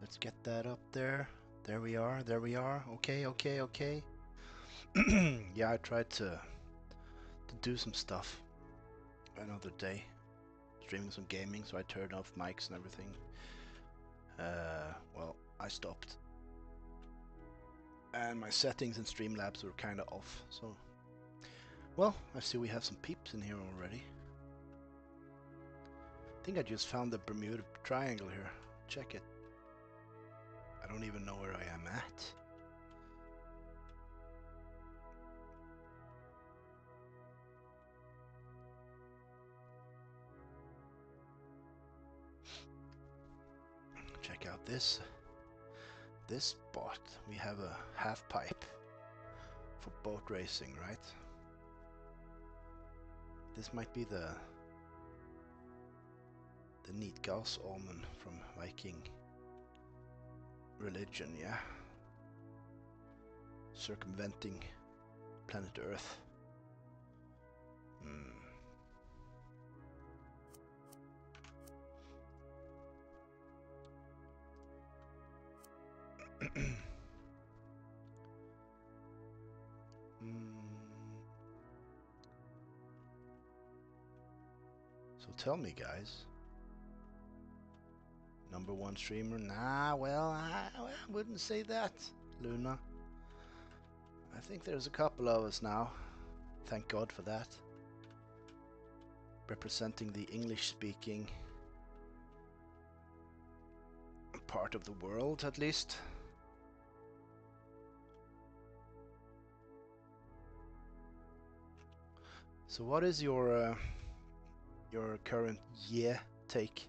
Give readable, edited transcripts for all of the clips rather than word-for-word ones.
Let's get that up there. There we are. There we are. Okay, okay, okay. Yeah, I tried to do some stuff another day, streaming some gaming, so I turned off mics and everything. Well, I stopped. And my settings in Streamlabs were kind of off, so... Well, I see we have some peeps in here already. I think I just found the Bermuda Triangle here. Check it. I don't even know where I am at. Check out this spot. We have a half pipe for boat racing, right? This might be the Nidgas omen from Viking religion, yeah? Circumventing planet Earth. So tell me, guys. Number one streamer? Nah, well, I wouldn't say that, Luna. I think there's a couple of us now. Thank God for that. Representing the English-speaking part of the world, at least. So what is your current take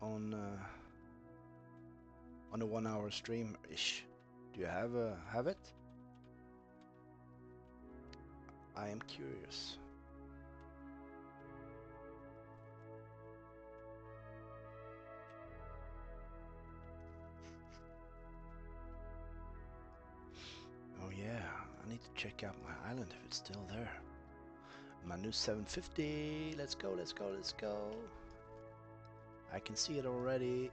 on a 1 hour stream ish? Do you have it? I am curious. Oh yeah, I need to check out my island if it's still there. My new 750. Let's go, let's go, let's go. I can see it already.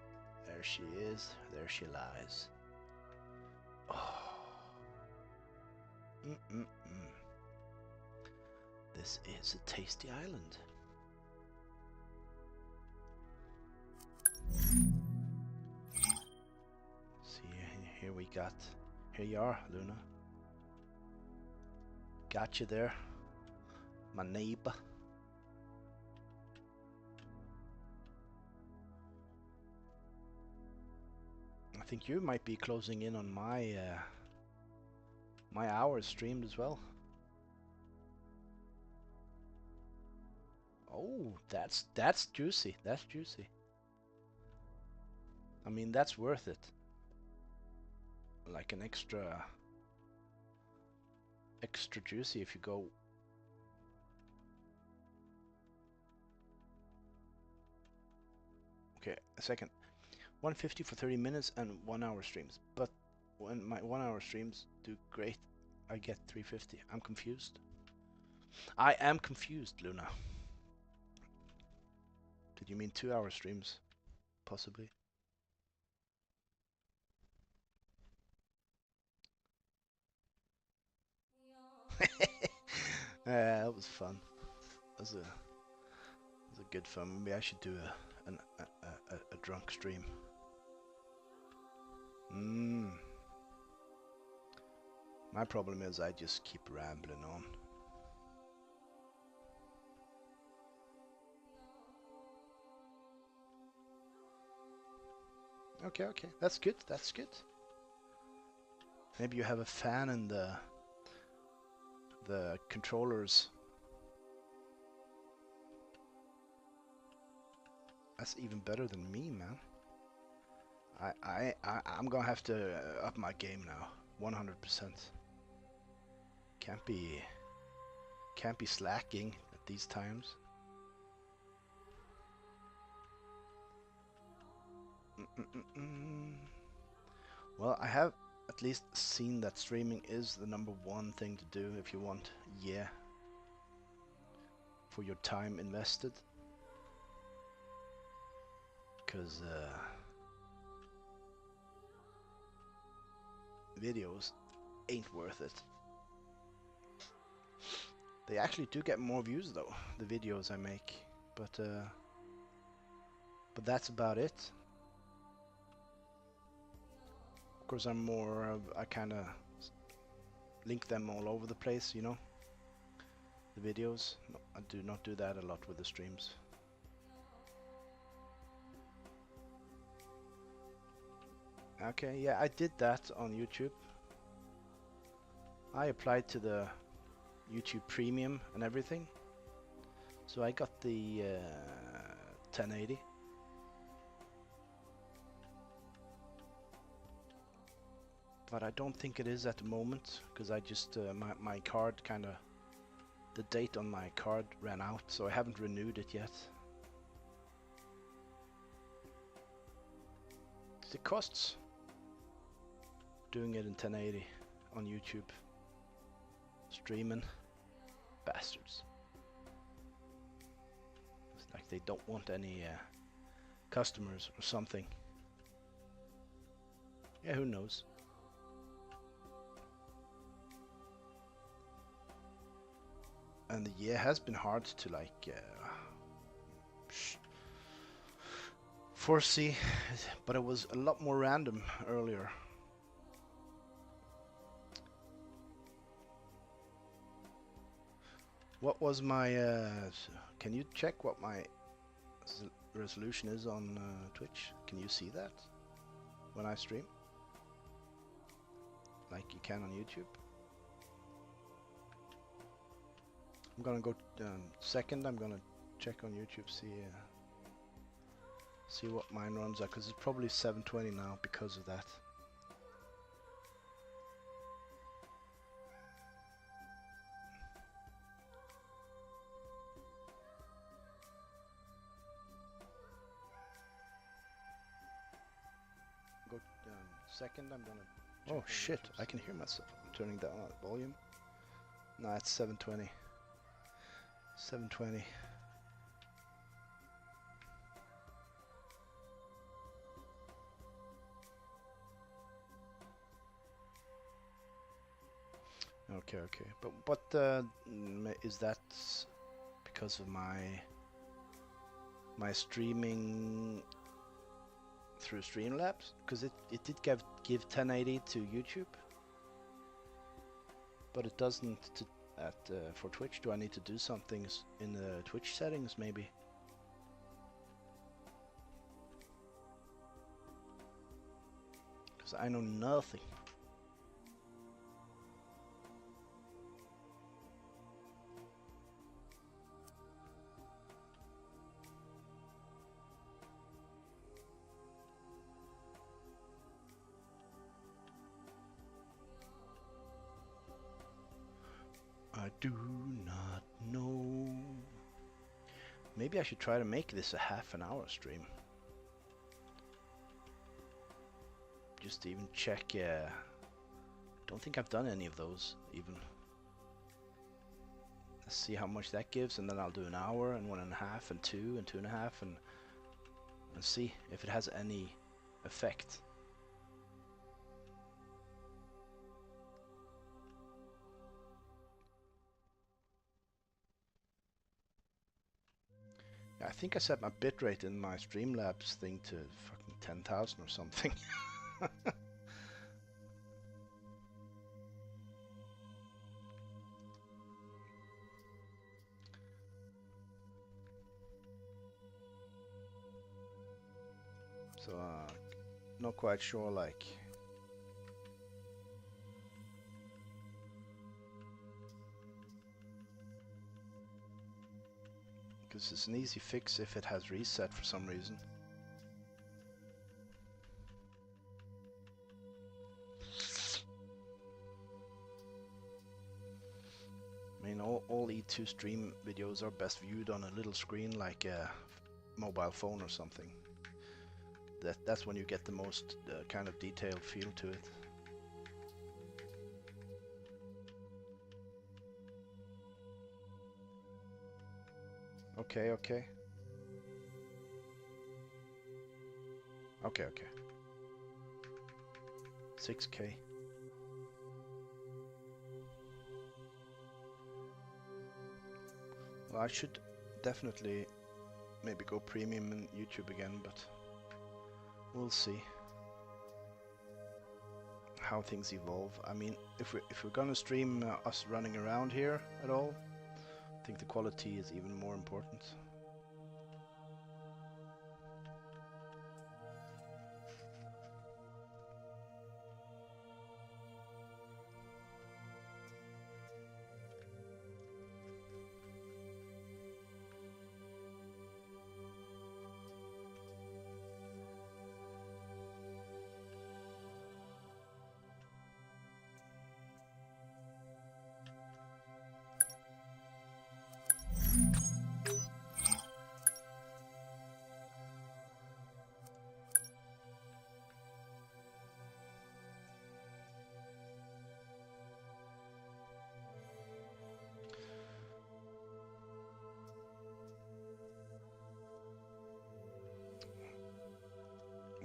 There she is. There she lies. Oh. This is a tasty island. See, here we got. Here you are, Luna. Got you there, my neighbor. I think you might be closing in on my my hours streamed as well. Oh, that's juicy. That's juicy. I mean, that's worth it. Like an extra juicy if you go. Okay, a second. 150 for 30 minutes and 1 hour streams. But when my 1 hour streams do great, I get 350. I'm confused. I am confused, Luna. Did you mean 2 hour streams? Possibly. Yeah, that was fun. That was a good fun. Maybe I should do a drunk stream. My problem is I just keep rambling on. Okay, okay, that's good. That's good. Maybe you have a fan in the controllers. That's even better than me, man. I'm gonna have to up my game now, 100%. Can't be slacking at these times. Well, I have at least seen that streaming is the #1 thing to do if you want, for your time invested. Because videos ain't worth it. They actually do get more views though, the videos I make, but that's about it. Of course, I'm more of, I kind of link them all over the place, you know, the videos. No, I do not do that a lot with the streams. Okay, yeah, I did that on YouTube. I applied to the YouTube Premium and everything, so I got the 1080. But I don't think it is at the moment, because I just my card kind of, the date on my card ran out, so I haven't renewed it yet. It costs doing it in 1080 on YouTube. Streaming. Bastards. It's like they don't want any customers or something. Yeah, who knows? And yeah, it has been hard to like foresee, but it was a lot more random earlier. What was my can you check what my resolution is on Twitch? Can you see that when I stream like you can on YouTube? I'm gonna go second. I'm gonna check on YouTube, see what mine runs at, because it's probably 720 now because of that. Go second. I'm gonna. Oh shit! I can hear myself. I'm turning down the volume. No, it's 720. 720. Okay, but is that because of my streaming through Streamlabs? Because it did give 1080 to YouTube, but it doesn't for Twitch. Do I need to do something in the Twitch settings maybe? Because I know nothing. I do not know. Maybe I should try to make this a half-an-hour stream. Just to even check. Don't think I've done any of those even. Let's see how much that gives, and then I'll do an hour and 1.5 and 2 and 2.5 and see if it has any effect. I think I set my bitrate in my Streamlabs thing to fucking 10,000 or something. So, not quite sure, like. Because it's an easy fix if it has reset for some reason. I mean, all E2 stream videos are best viewed on a little screen like a mobile phone or something. That's when you get the most kind of detailed feel to it. Okay. 6K. Well, I should definitely maybe go premium in YouTube again, but we'll see how things evolve. I mean, if we're gonna stream us running around here at all, I think the quality is even more important.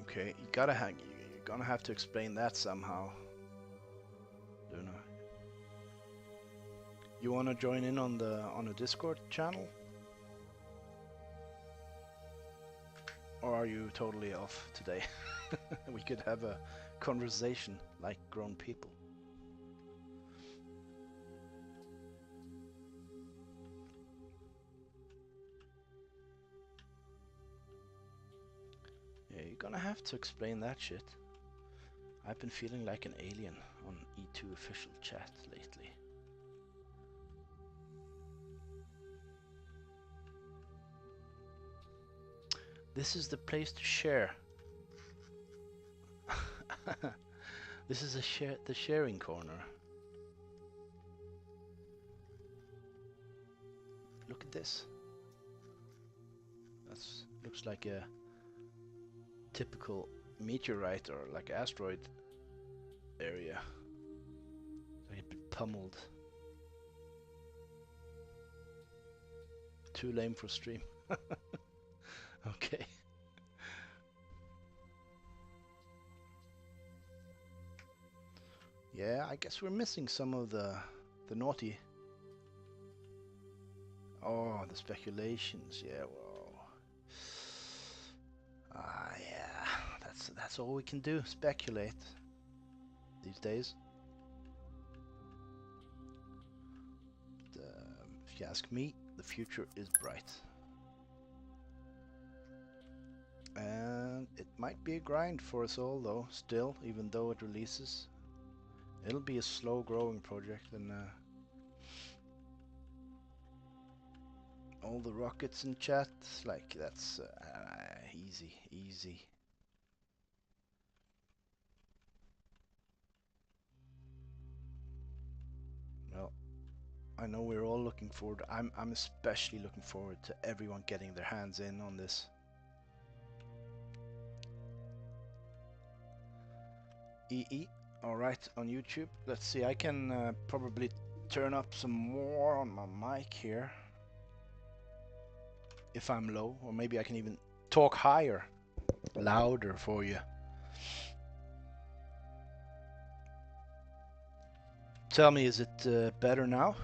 Okay, you're gonna have to explain that somehow, Luna. You wanna join in on the Discord channel? Or are you totally off today? We could have a conversation like grown people. Yeah, you're gonna have to explain that shit. I've been feeling like an alien on E2 official chat lately. This is the place to share. This is the sharing corner. Look at this. That looks like a typical meteorite or like asteroid area. Like a bit pummeled. Too lame for stream. Okay. Yeah, I guess we're missing some of the naughty. Oh, the speculations. Yeah, well. Yeah. That's all we can do. Speculate these days. But, if you ask me, the future is bright. And it might be a grind for us all though, still, even though it releases. It'll be a slow growing project, and all the rockets in chat, like that's easy. Well, I know we're all looking forward. I'm especially looking forward to everyone getting their hands in on this. EE, all right, on YouTube. Let's see. I can probably turn up some more on my mic here if I'm low, or maybe I can even talk higher, louder for you. Tell me, is it better now?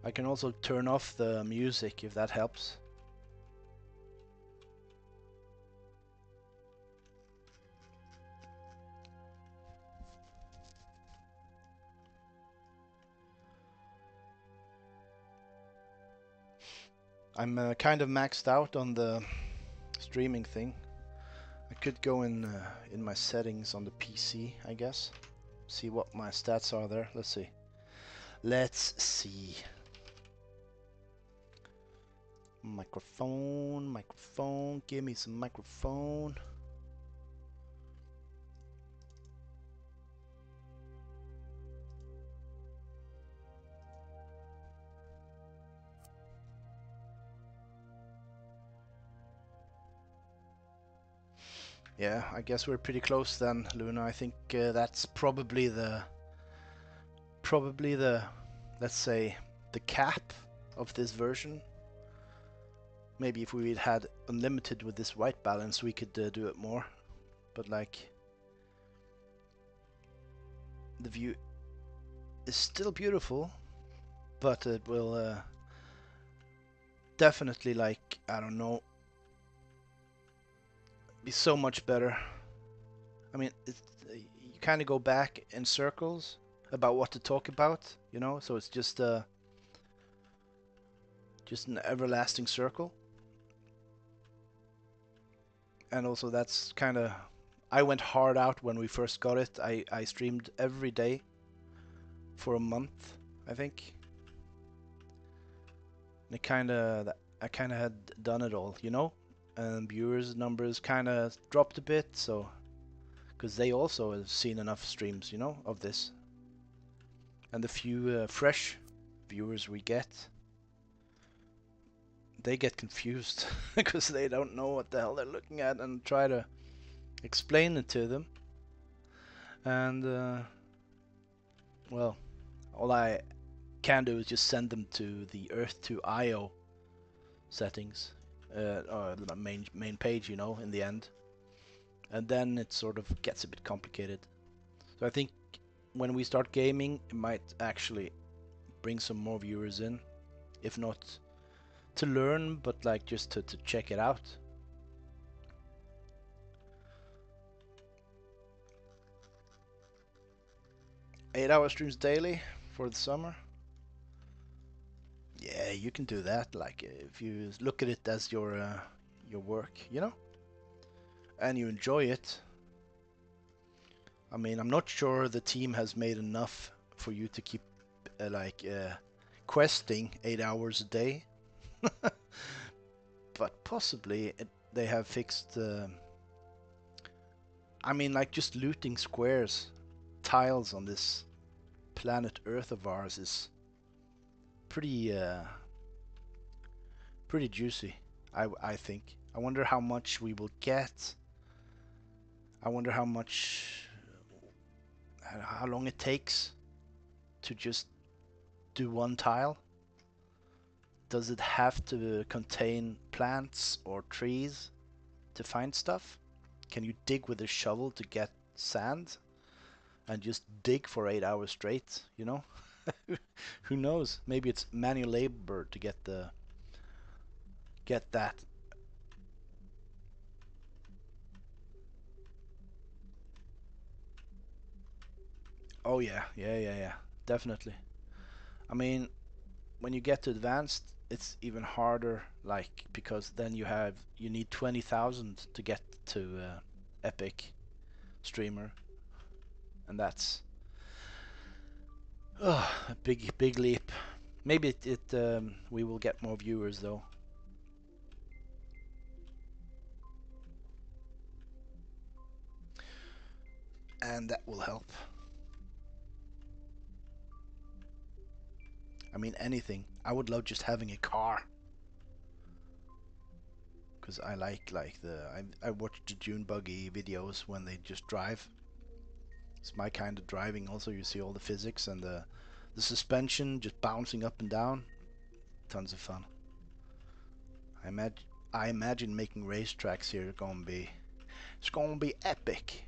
I can also turn off the music if that helps. I'm kind of maxed out on the streaming thing. I could go in my settings on the PC, I guess. See what my stats are there. Let's see. Let's see. Microphone. Give me some microphone. Yeah, I guess we're pretty close then, Luna. I think that's probably the let's say the cap of this version. Maybe if we had unlimited with this white balance, we could do it more. But like, the view is still beautiful, but it will definitely, like, I don't know, be so much better. I mean, you kind of go back in circles about what to talk about, you know, so it's just an everlasting circle. And also that's kind of, I went hard out when we first got it. I streamed every day for a month, I think. And it kind of, I kind of had done it all, you know, and viewers numbers kind of dropped a bit, so because they also have seen enough streams, you know, of this. And the few fresh viewers we get, they get confused because they don't know what the hell they're looking at, and try to explain it to them. And well, all I can do is just send them to the Earth to IO settings, or the main page, you know, in the end. And then it sort of gets a bit complicated. So I think when we start gaming, it might actually bring some more viewers in, if not to learn, but like just to check it out. Eight-hour streams daily for the summer. Yeah, you can do that. Like if you look at it as your work, you know, and you enjoy it. I mean, I'm not sure the team has made enough for you to keep questing 8 hours a day, but possibly they have fixed. I mean, like just looting squares, tiles on this planet Earth of ours is pretty pretty juicy. I think. I wonder how much we will get. I wonder how long it takes to just do one tile. Does it have to contain plants or trees to find stuff? Can you dig with a shovel to get sand and just dig for 8 hours straight, you know? Who knows? Maybe it's manual labor to get that. Oh yeah, definitely. I mean, when you get to advanced, it's even harder, like, because then you need 20,000 to get to epic streamer, and that's a big leap. Maybe we will get more viewers though, and that will help. I mean, anything. I would love just having a car, because I like I watch the Dune buggy videos when they just drive. It's my kind of driving. Also, you see all the physics and the suspension just bouncing up and down. Tons of fun. I imagine making racetracks here it's gonna be epic.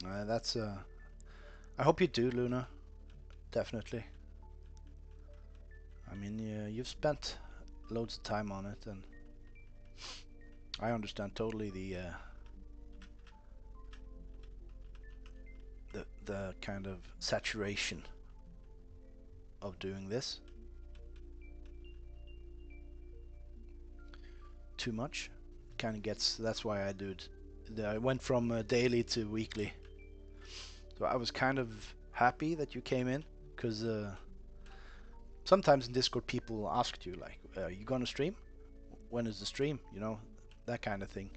That's I hope you do, Luna. Definitely. I mean, you've spent loads of time on it, and I understand totally the kind of saturation of doing this. Too much kind of gets. That's why I do it. I went from daily to weekly. So I was kind of happy that you came in, because sometimes in Discord people asked you like, "Are you gonna stream? When is the stream?" You know, that kind of thing.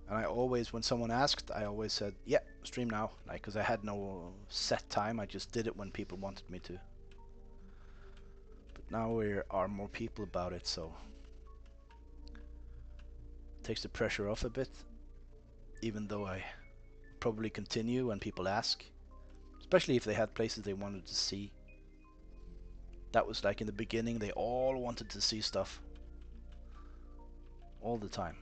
And I always, when someone asked, I always said, "Yeah, stream now," like, because I had no set time. I just did it when people wanted me to. But now there are more people about it, so it takes the pressure off a bit. Even though I probably continue when people ask, especially if they had places they wanted to see. That was like in the beginning, they all wanted to see stuff all the time.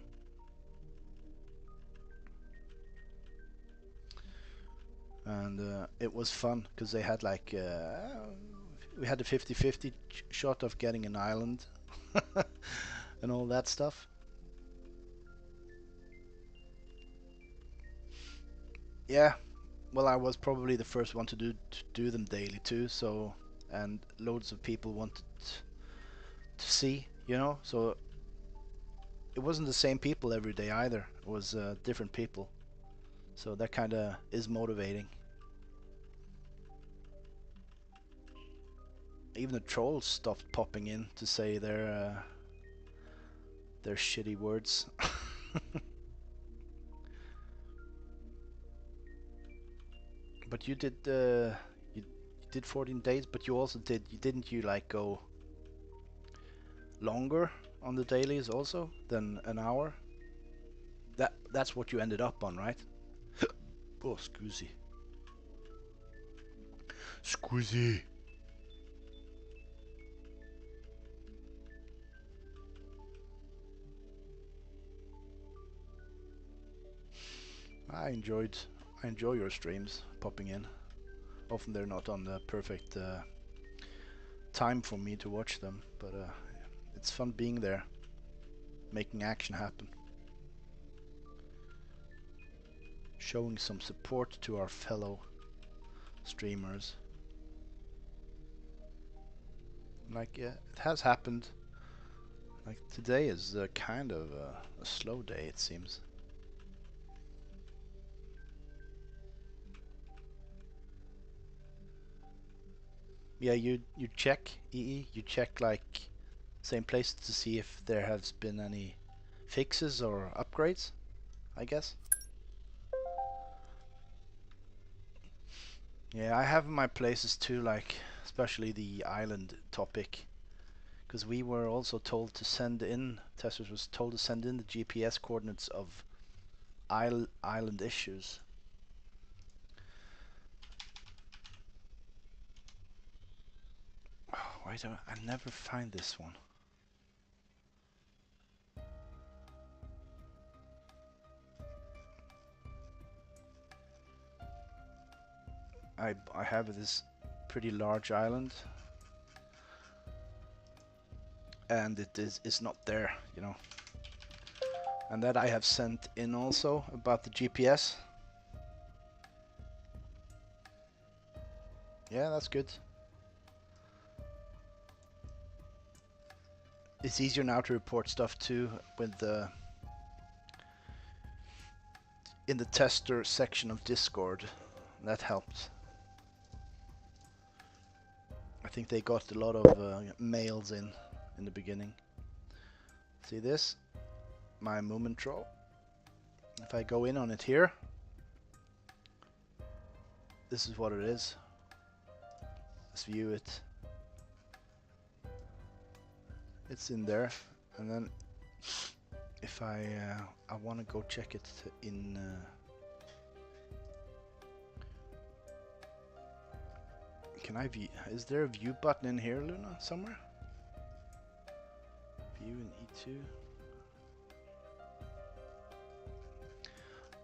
and it was fun because they had like we had a 50-50 shot of getting an island and all that stuff. Yeah, well, I was probably the first one to do them daily too, so, and loads of people wanted to see, you know, so it wasn't the same people every day either. It was different people, so that kind of is motivating. Even the trolls stopped popping in to say their shitty words. But you did 14 days, but you also didn't you like go longer on the dailies also than an hour? That's what you ended up on, right? Oh, scusi. Squeezy. I enjoy your streams popping in. Often they're not on the perfect time for me to watch them, but it's fun being there, making action happen, showing some support to our fellow streamers. Like, yeah, it has happened. Like, today is kind of a slow day, it seems. Yeah, you check, EE, you check like same place to see if there has been any fixes or upgrades, I guess. Yeah, I have my places too, like especially the island topic, because we were also told to send in, testers was told to send in the GPS coordinates of island issues. Oh, why do I never find this one? I have this pretty large island, and it is not there, you know. And that I have sent in also about the GPS. Yeah, that's good. It's easier now to report stuff too with the in the tester section of Discord. That helped. I think they got a lot of mails in the beginning. See this? My movement troll. If I go in on it here, this is what it is. Let's view it. It's in there, and then if I want to go check it in can I view? Is there a view button in here, Luna, somewhere? View in E2.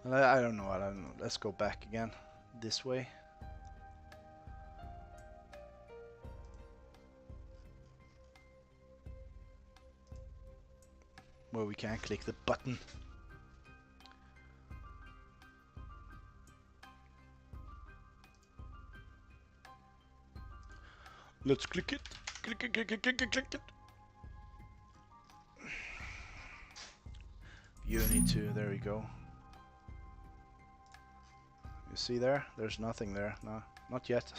Well, I don't know. I don't know. Let's go back again this way. Where we can click the button. Let's click it. Click it, click it, click it, click it. Unity 2, there we go. You see there? There's nothing there. No, not yet.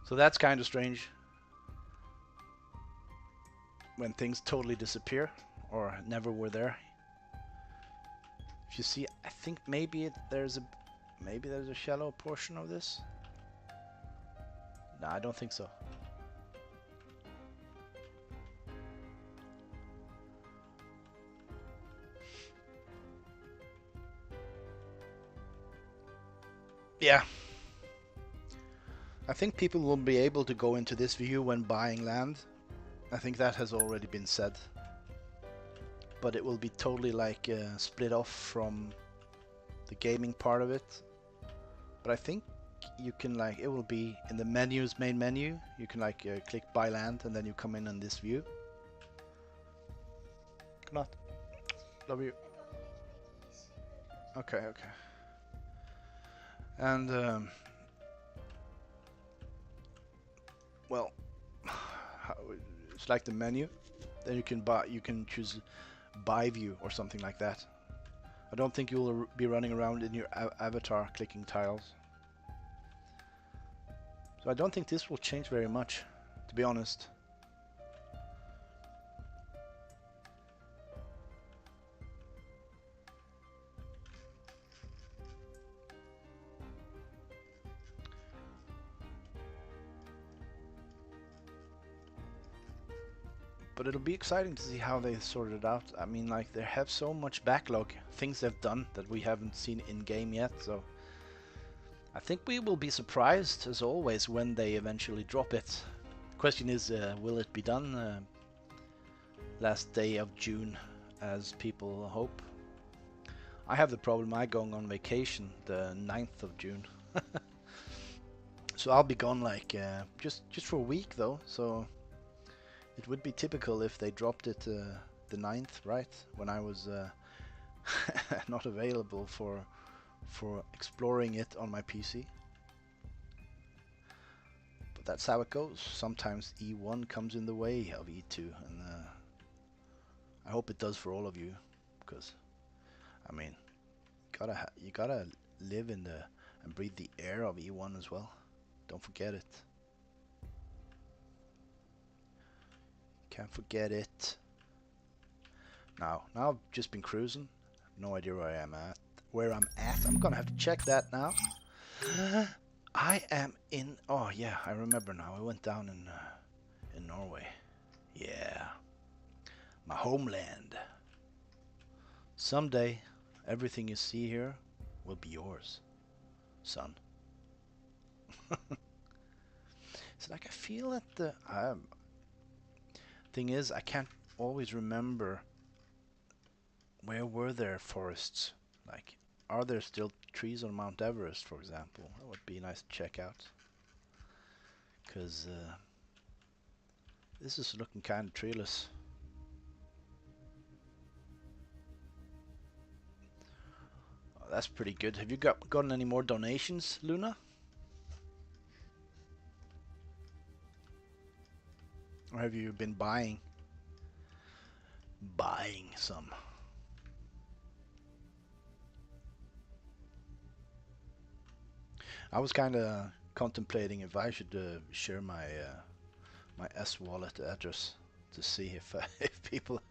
So that's kind of strange. When things totally disappear or never were there. If you see, I think maybe there's a shallow portion of this. No, I don't think so. Yeah. I think people will be able to go into this view when buying land. I think that has already been said. But it will be totally like split off from the gaming part of it. But I think you can like, it will be in the menus, main menu. You can like click buy land and then you come in on this view. Not. Love you. Okay, okay. And well, it's like the menu. Then you can buy. You can choose buy view or something like that. I don't think you'll be running around in your avatar clicking tiles. So I don't think this will change very much, to be honest. But it'll be exciting to see how they sort it out. I mean, like, they have so much backlog, things they've done that we haven't seen in game yet, so I think we will be surprised, as always, when they eventually drop it. Question is, will it be done last day of June, as people hope? I have the problem, I'm going on vacation the 9th of June. So I'll be gone like, just for a week though, so it would be typical if they dropped it the 9th, right? When I was not available for exploring it on my PC. But that's how it goes. Sometimes E1 comes in the way of E2, and I hope it does for all of you, because I mean, you gotta live in the and breathe the air of E1 as well. Don't forget it. Can't forget it. Now I've just been cruising. No idea where I'm at. I'm gonna have to check that now. I am in. Oh yeah, I remember now. I went down in Norway. Yeah, my homeland. Someday, everything you see here will be yours, son. It's like I feel that the thing is, I can't always remember where were there forests. Like, are there still trees on Mount Everest, for example? That would be nice to check out. Because this is looking kind of treeless. Oh, that's pretty good. Have you gotten any more donations, Luna? Or have you been buying some? I was kind of contemplating if I should share my my S-Wallet address to see if if people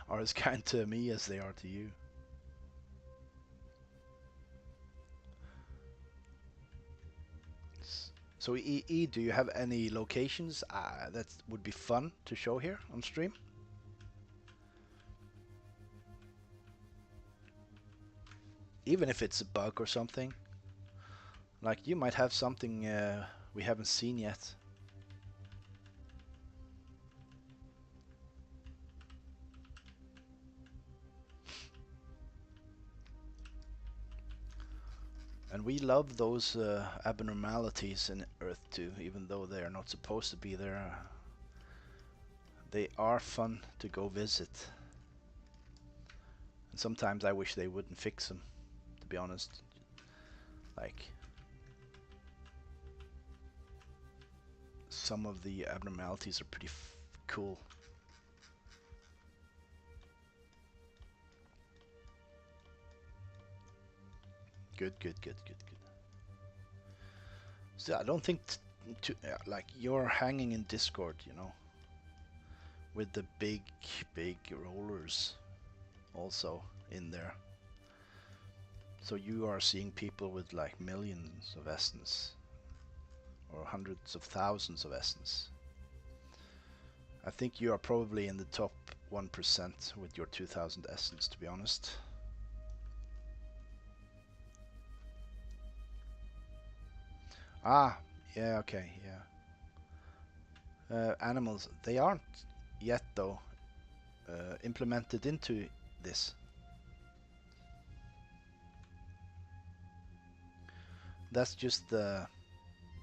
are as kind to me as they are to you. So do you have any locations that would be fun to show here on stream? Even if it's a bug or something. Like, you might have something we haven't seen yet. And we love those abnormalities in Earth 2, even though they are not supposed to be there. They are fun to go visit. And sometimes I wish they wouldn't fix them, to be honest. Like, some of the abnormalities are pretty cool. Good. So I don't think like, you're hanging in Discord, you know, with the big rollers also in there. So you are seeing people with like millions of essence or hundreds of thousands of essence. I think you are probably in the top 1% with your 2000 essence, to be honest. Ah, yeah, okay, yeah. Animals, they aren't yet though implemented into this. that's just the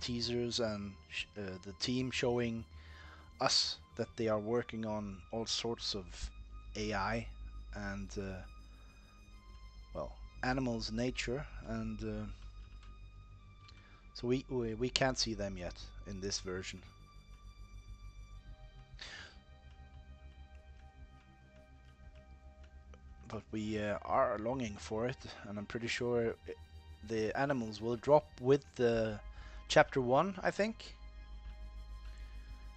teasers and the team showing us that they are working on all sorts of AI and well, animals, nature, and so we can't see them yet in this version. But we are longing for it, and I'm pretty sure the animals will drop with the chapter 1, I think.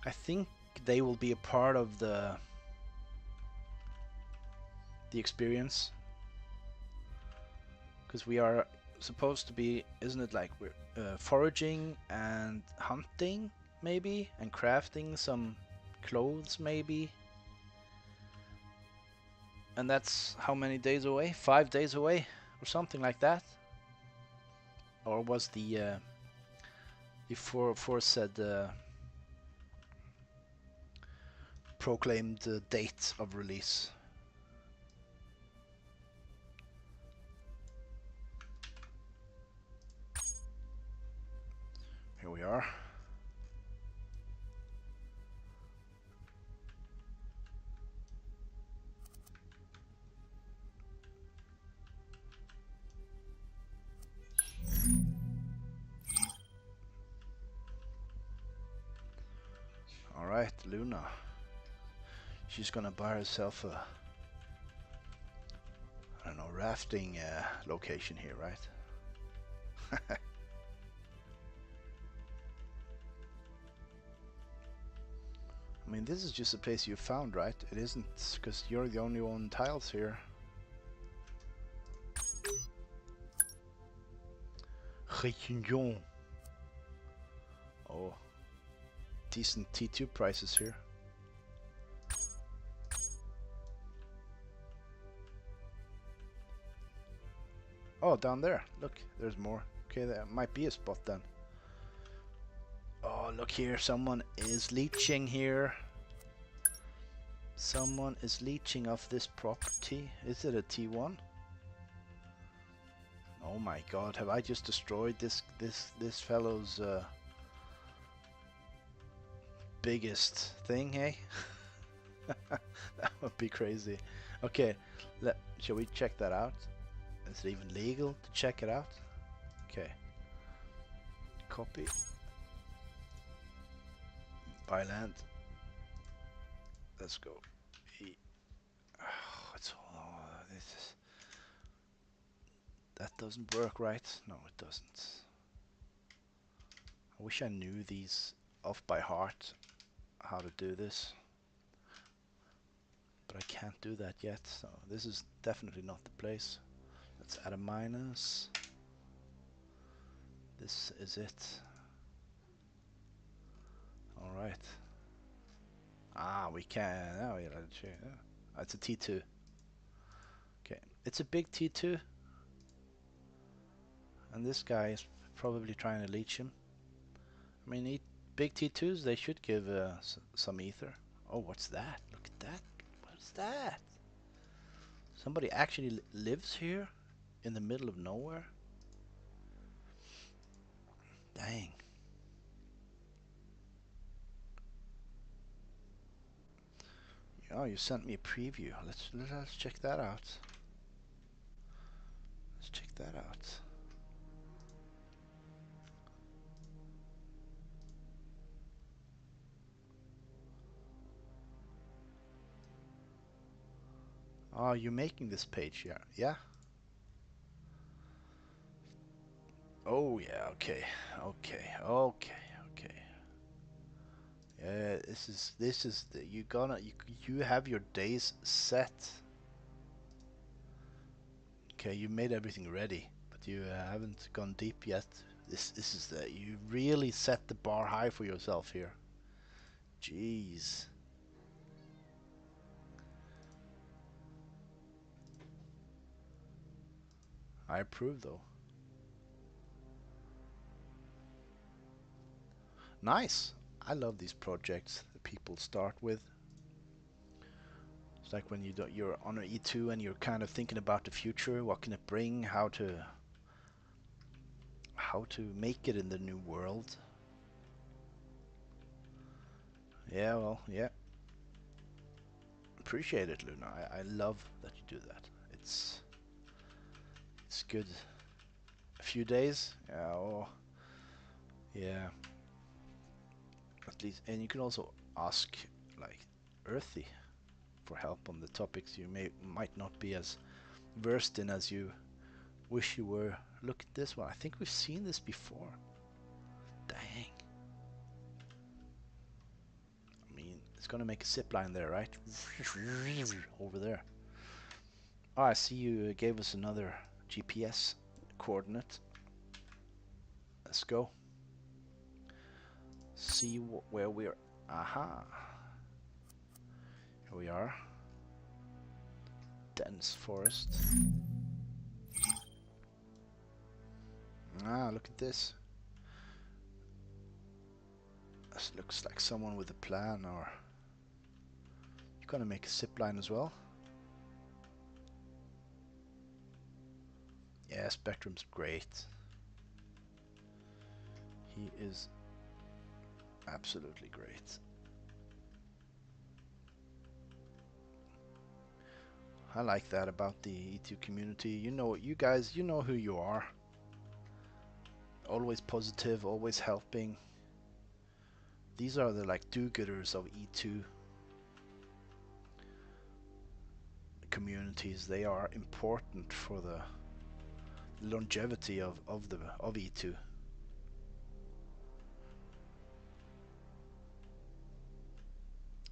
I think they will be a part of the experience, because we are supposed to be, isn't it, like we're foraging and hunting maybe, and crafting some clothes maybe. And that's how many days away? 5 days away or something like that? Or was the said proclaimed date of release? Here we are. Alright, Luna. She's gonna buy herself a, I don't know, rafting location here, right? I mean, this is just a place you found, right? It isn't, because you're the only one tiles here. Oh, decent T2 prices here. Oh, down there. Look, there's more. Okay, that might be a spot then. Oh, look here. Someone is leeching here. Someone is leeching off this property. Is it a T1? Oh my god, have I just destroyed this fellow's biggest thing, hey? That would be crazy. Okay, shall we check that out? Is it even legal to check it out? Okay. Copy. Buy land. Let's go. It's all, that doesn't work, right? No, it doesn't. I wish I knew these off by heart, how to do this. But I can't do that yet, so this is definitely not the place. Let's add a minus. This is it. Alright. Ah, we can. Oh, yeah, it's a T2. Okay, it's a big T2. And this guy is probably trying to leech him. I mean, big T2s, they should give some ether. Oh, what's that? Look at that. What's that? Somebody actually lives here in the middle of nowhere? Dang. Oh, you sent me a preview. Let's check that out. Let's check that out. Oh, you're making this page, yeah? Yeah? Oh, yeah, okay. Okay, okay, okay. Yeah, this is the, you have your days set. Okay, you made everything ready, but you haven't gone deep yet. This is the, you really set the bar high for yourself here. Jeez. I approve though. Nice. I love these projects that people start with. It's like when you're on an E2 and you're kind of thinking about the future. What can it bring? How how to make it in the new world. Yeah, well, yeah. Appreciate it, Luna. I love that you do that. It's good. A few days? Yeah, oh, yeah. At least, and you can also ask like Earthy for help on the topics you might not be as versed in as you wish you were. Look at this one. I think we've seen this before. Dang. I mean, it's gonna make a zip line there, right? Over there. Oh, I see you gave us another GPS coordinate. Let's go. See where we're. Aha. Here we are. Dense forest. Ah, look at this. This looks like someone with a plan, or you're gonna make a zip line as well. Yeah, Spectrum's great. He is absolutely great. I like that about the E2 community. You know, you guys, you know who you are. Always positive, always helping. These are the like do-gooders of E2 communities. They are important for the longevity of E2.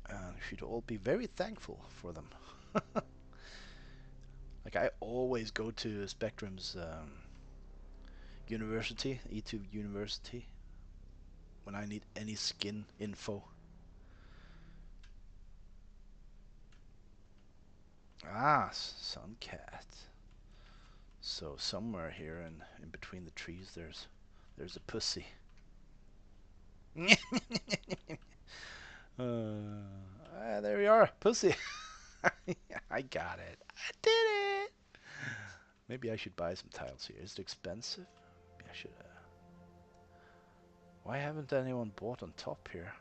And we should all be very thankful for them. Like I always go to Spectrum's university, E2 University, when I need any skin info. Ah, Suncat. So somewhere here in between the trees, there's a pussy. There we are, pussy. I got it. I did it. Maybe I should buy some tiles here. Is it expensive? Maybe I should. Why haven't anyone bought on top here?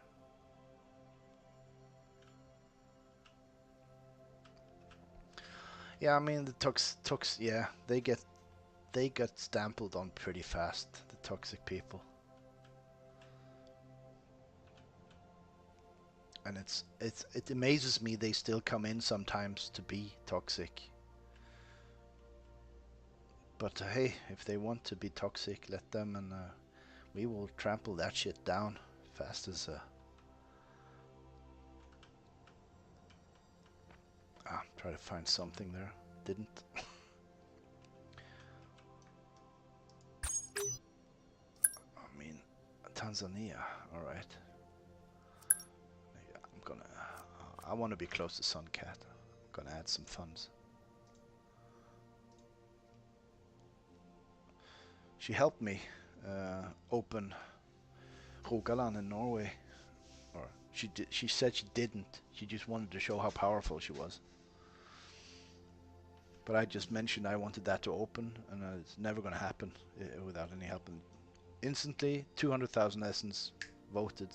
Yeah, I mean the tox. Yeah, they get stampled on pretty fast. The toxic people. And it amazes me they still come in sometimes to be toxic. But hey, if they want to be toxic, let them, and we will trample that shit down fast as try to find something there. Didn't. I mean, Tanzania. All right. Yeah, I'm gonna. I want to be close to Suncat. I'm gonna add some funds. She helped me open Rogaland in Norway. Or she did. She said she didn't. She just wanted to show how powerful she was. But I just mentioned I wanted that to open, and it's never going to happen without any help. And instantly, 200,000 essence voted.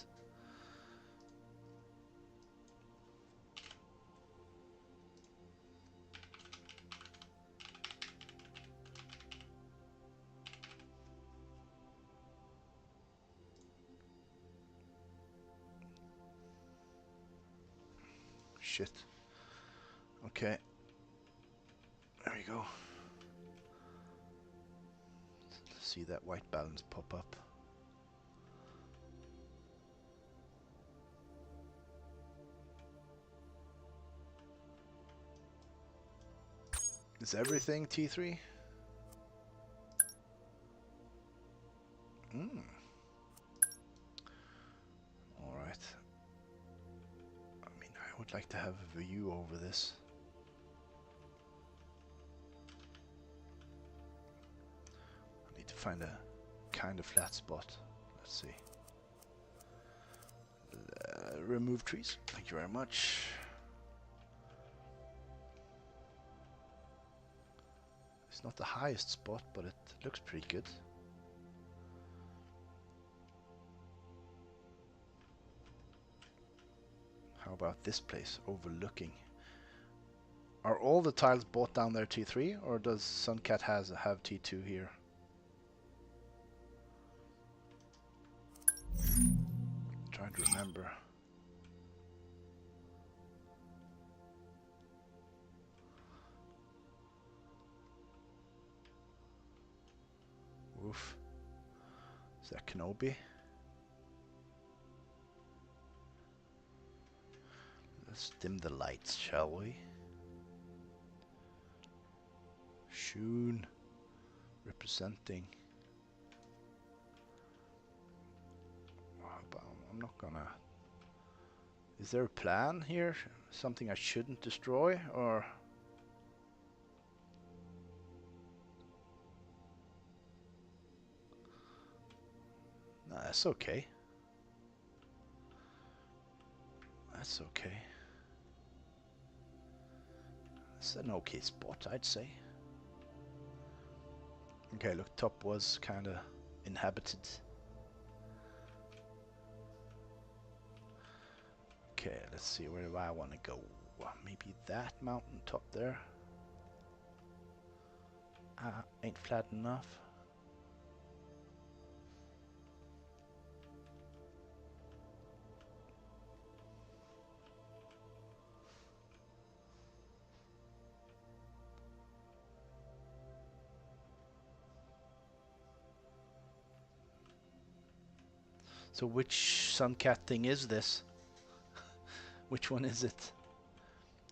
Shit. Okay. There we go. See that white balance pop up. Is everything T3? Alright. I mean, I would like to have a view over this. I need to find a kind of flat spot. Let's see. Remove trees. Thank you very much. It's not the highest spot, but it looks pretty good. How about this place overlooking? Are all the tiles bought down there T3, or does Suncat have T2 here? Trying to remember. Oof. Is that Kenobi? Let's dim the lights, shall we? SHOON representing. I'm not gonna... Is there a plan here? Something I shouldn't destroy, or... No, that's okay. That's okay. It's an okay spot, I'd say. Okay, look, top was kinda inhabited. Okay, let's see, where do I want to go? Maybe that mountain top there. Ain't flat enough. So which Suncat thing is this? Which one is it?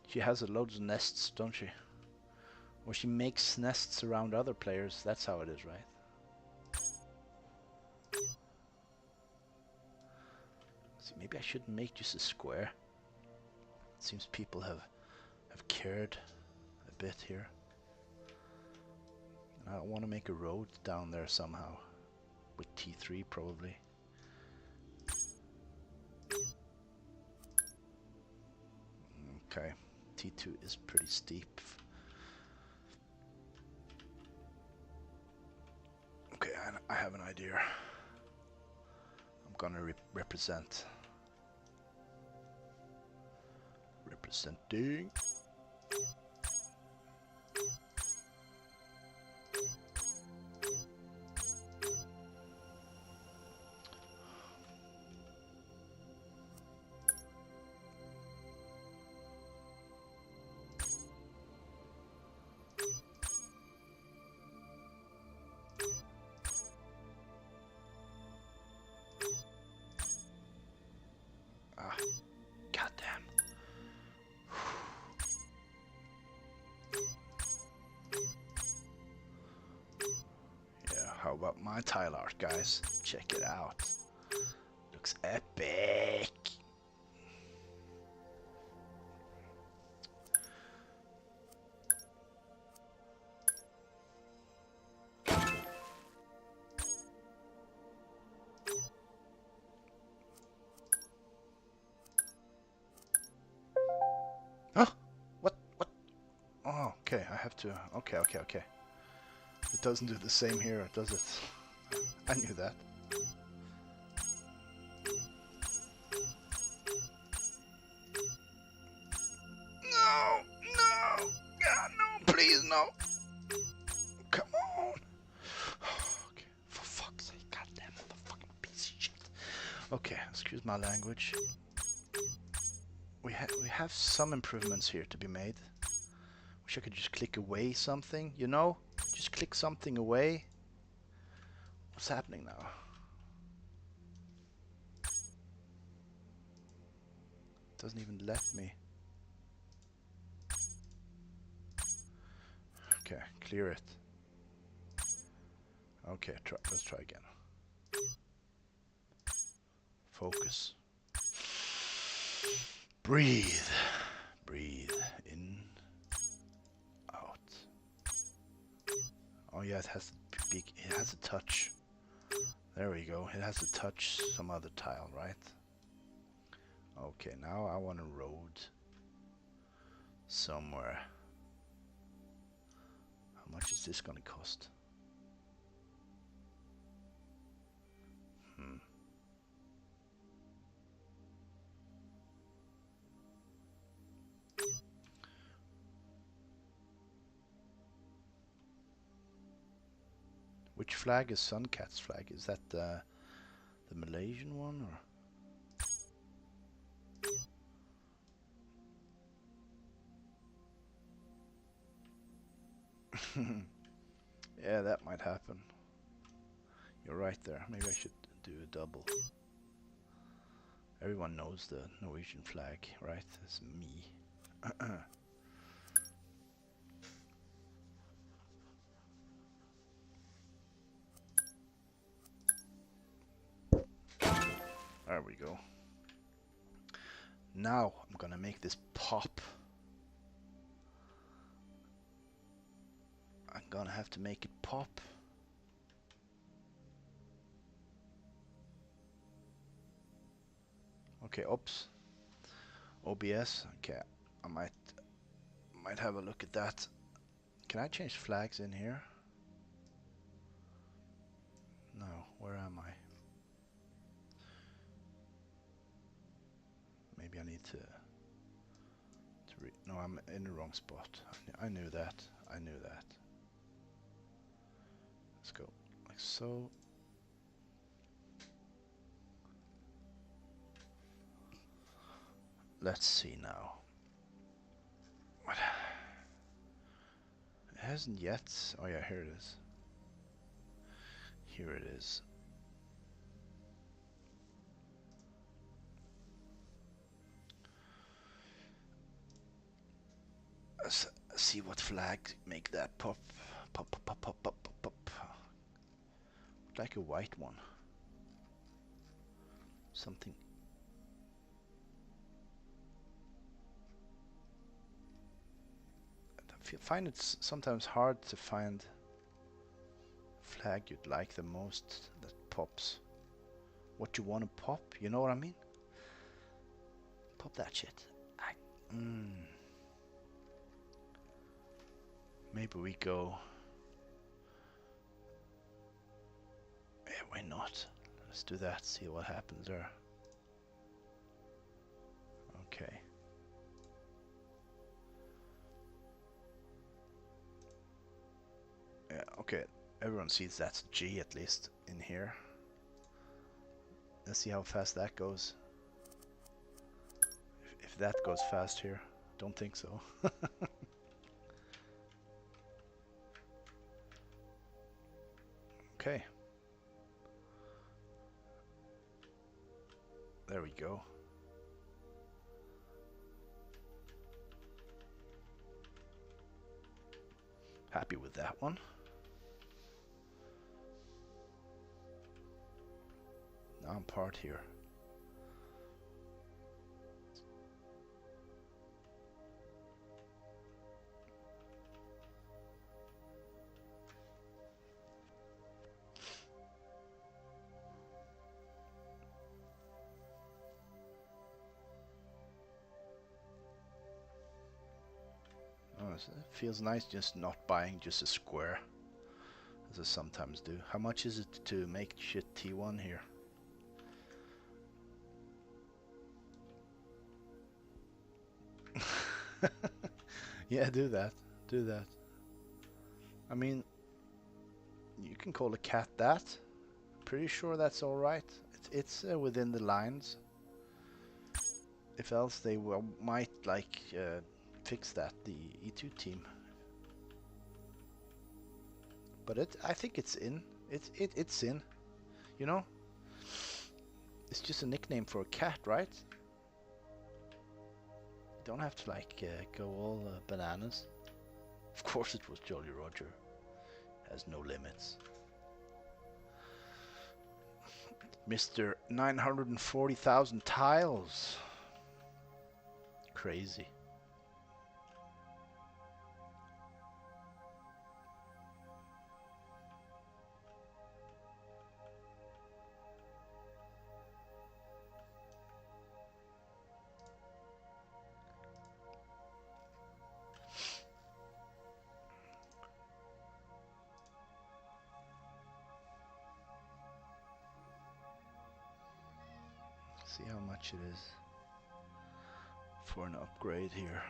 She has a loads of nests, don't she? Or she makes nests around other players. That's how it is, right? So maybe I shouldn't make just a square. It seems people have cared a bit here. And I want to make a road down there somehow. With T3 probably. Okay, T2 is pretty steep. Okay, I have an idea. I'm gonna represent. Representing. Goddamn. Yeah, how about my tile art, guys? Check it out. Looks epic. Huh? What? Oh, okay, I have to... Okay. It doesn't do the same here, does it? I knew that. No! God, no, please, no! Come on! Okay, for fuck's sake, goddamn motherfucking piece of shit. Okay, excuse my language. We have some improvements here to be made. Wish I could just click away something, you know? Just click something away. What's happening now? Doesn't even let me. Okay, clear it. Okay, let's try again. Focus. Breathe. Breathe in, out. Oh yeah, it has a touch. There we go. It has to touch some other tile, right? Okay, now I want a road somewhere. How much is this gonna cost? Which flag is Suncat's flag? Is that the Malaysian one or? Yeah, that might happen. You're right there. Maybe I should do a double. Everyone knows the Norwegian flag, right? It's me. There we go. Now I'm gonna make this pop. I'm gonna have to make it pop. Okay, oops. OBS. Okay, I might have a look at that. Can I change flags in here? No, where am I? Maybe I need to no, I'm in the wrong spot. I knew that. I knew that. Let's go like so. Let's see now. What? It hasn't yet. Oh yeah, here it is. Here it is. Let's see what flag make that pop. Pop, pop, pop, pop, pop, pop, pop. Like a white one. Something. I find it sometimes hard to find flag you'd like the most that pops. What you want to pop, you know what I mean? Pop that shit. Maybe we go. Yeah, why not? Let's do that, see what happens there. Okay. Yeah, okay. Everyone sees that's G at least in here. Let's see how fast that goes. If that goes fast here. Don't think so. Okay. There we go. Happy with that one. Now I'm part here. Oh, it feels nice just not buying just a square, as I sometimes do. How much is it to make shit T1 here? Yeah, do that. Do that. I mean, you can call a cat that. Pretty sure that's alright. It's within the lines. If else, they might like fix that, the E2 team. But I think it's in. It's in. You know? It's just a nickname for a cat, right? You don't have to like go all bananas. Of course it was Jolly Roger. Has no limits. Mr. 940,000 tiles. Crazy. See how much it is for an upgrade here.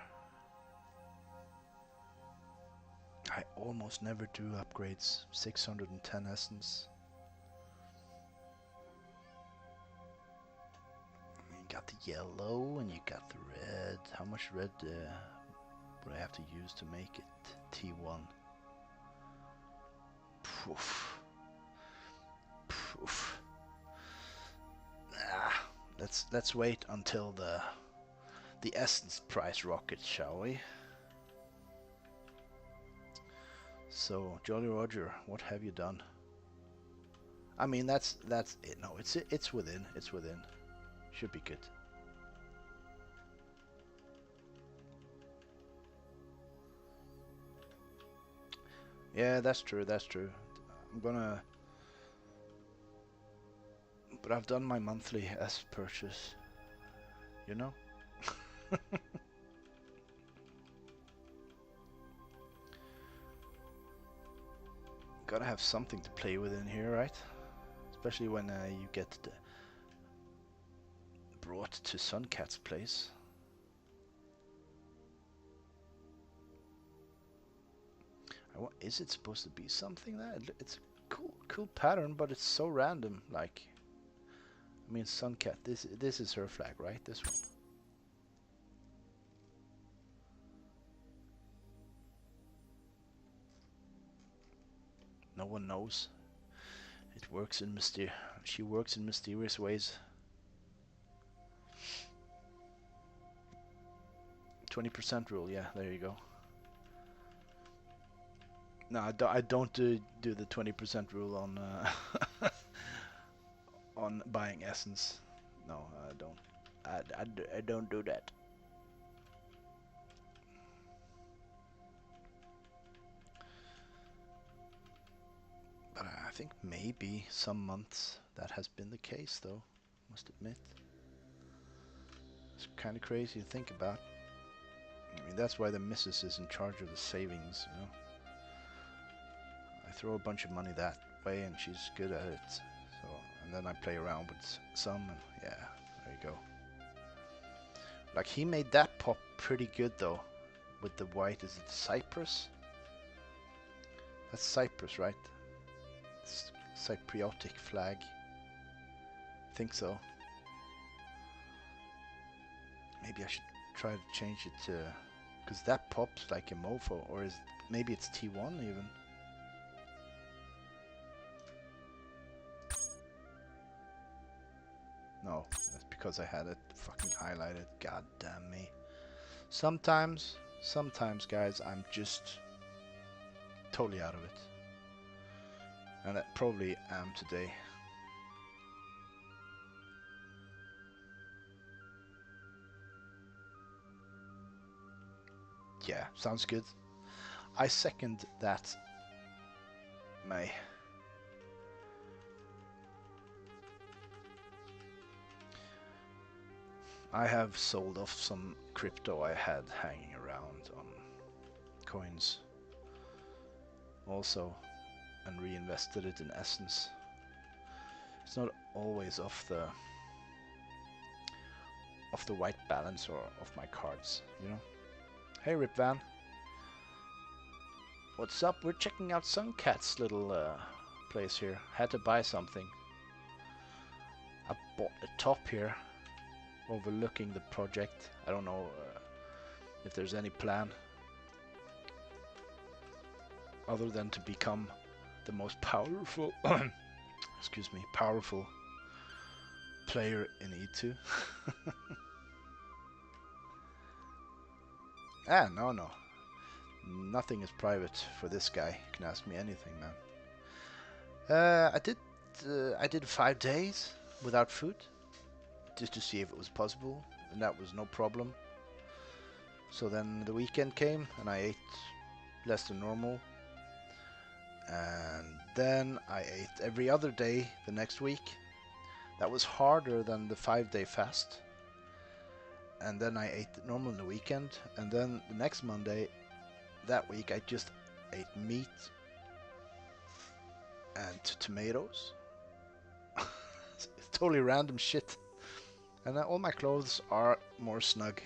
I almost never do upgrades. 610 essence. You got the yellow and you got the red. How much red would I have to use to make it T1? Poof. Poof. Ah, let's wait until the essence price rockets, shall we? So, Jolly Roger, what have you done? I mean, that's it. No, it's within. It's within. Should be good. Yeah, that's true. That's true. I'm gonna. But I've done my monthly S purchase. You know. Gotta have something to play with in here, right? Especially when you get brought to Suncat's place. Is it supposed to be something that it's a cool pattern, but it's so random. Like, I mean, Suncat. This is her flag, right? This one. No one knows. It works in She works in mysterious ways. 20% rule. Yeah, there you go. No, I don't do the 20% rule on on buying essence. No, I don't. I don't do that. But I think maybe some months that has been the case, though. Must admit. It's kind of crazy to think about. I mean, that's why the missus is in charge of the savings, you know. I throw a bunch of money that way and she's good at it. So, and then I play around with some and yeah, there you go. Like, he made that pop pretty good though. With the white, is it Cyprus? That's Cyprus, right? It's Cypriotic flag. I think so. Maybe I should try to change it to, because that pops like a mofo, or is maybe it's T1 even. No, that's because I had it fucking highlighted. God damn me. Sometimes guys, I'm just totally out of it. And I probably am today. Yeah, sounds good. I second that, May. I have sold off some crypto I had hanging around on coins also and reinvested it in essence. It's not always off the white balance or of my cards, you know. Hey Rip Van, what's up? We're checking out Suncat's little place here. Had to buy something. I bought a top here overlooking the project. I don't know if there's any plan other than to become the most powerful excuse me, powerful player in E2. No. Nothing is private for this guy. You can ask me anything, man. I did 5 days without food, just to see if it was possible, and that was no problem. So then the weekend came, and I ate less than normal. And then I ate every other day the next week. That was harder than the 5-day fast. And then I ate normal on the weekend. And then the next Monday, that week, I just ate meat and tomatoes. It's totally random shit. And all my clothes are more snug.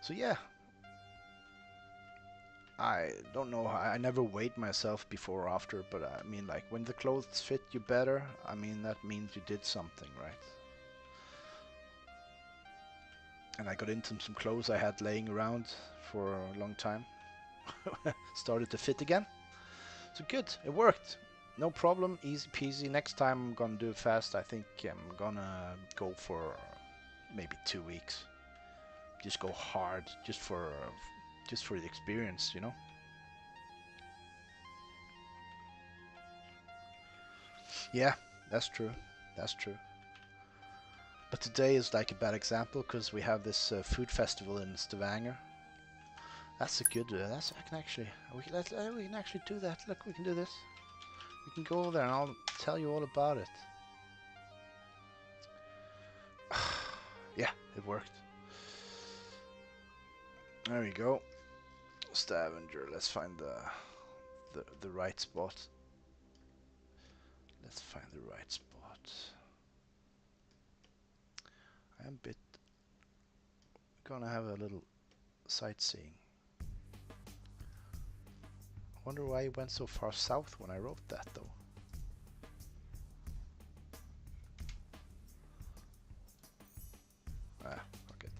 So yeah, I don't know. I never weighed myself before or after, but I mean, like, when the clothes fit you better, I mean, that means you did something, right? And I got into some clothes I had laying around for a long time. Started to fit again. So good, it worked. No problem, easy peasy. Next time I'm gonna do it fast. I think I'm gonna go for maybe 2 weeks. Just go hard, just for the experience, you know. Yeah, that's true. That's true. But today is like a bad example because we have this food festival in Stavanger. That's a good. I can actually. We can actually do that. Look, we can do this. We can go over there and I'll tell you all about it. Yeah, it worked. There we go. Stavanger. Let's find the right spot. Let's find the right spot. I'm a bit gonna have a little sightseeing. I wonder why it went so far south when I wrote that though. Ah, fuck it.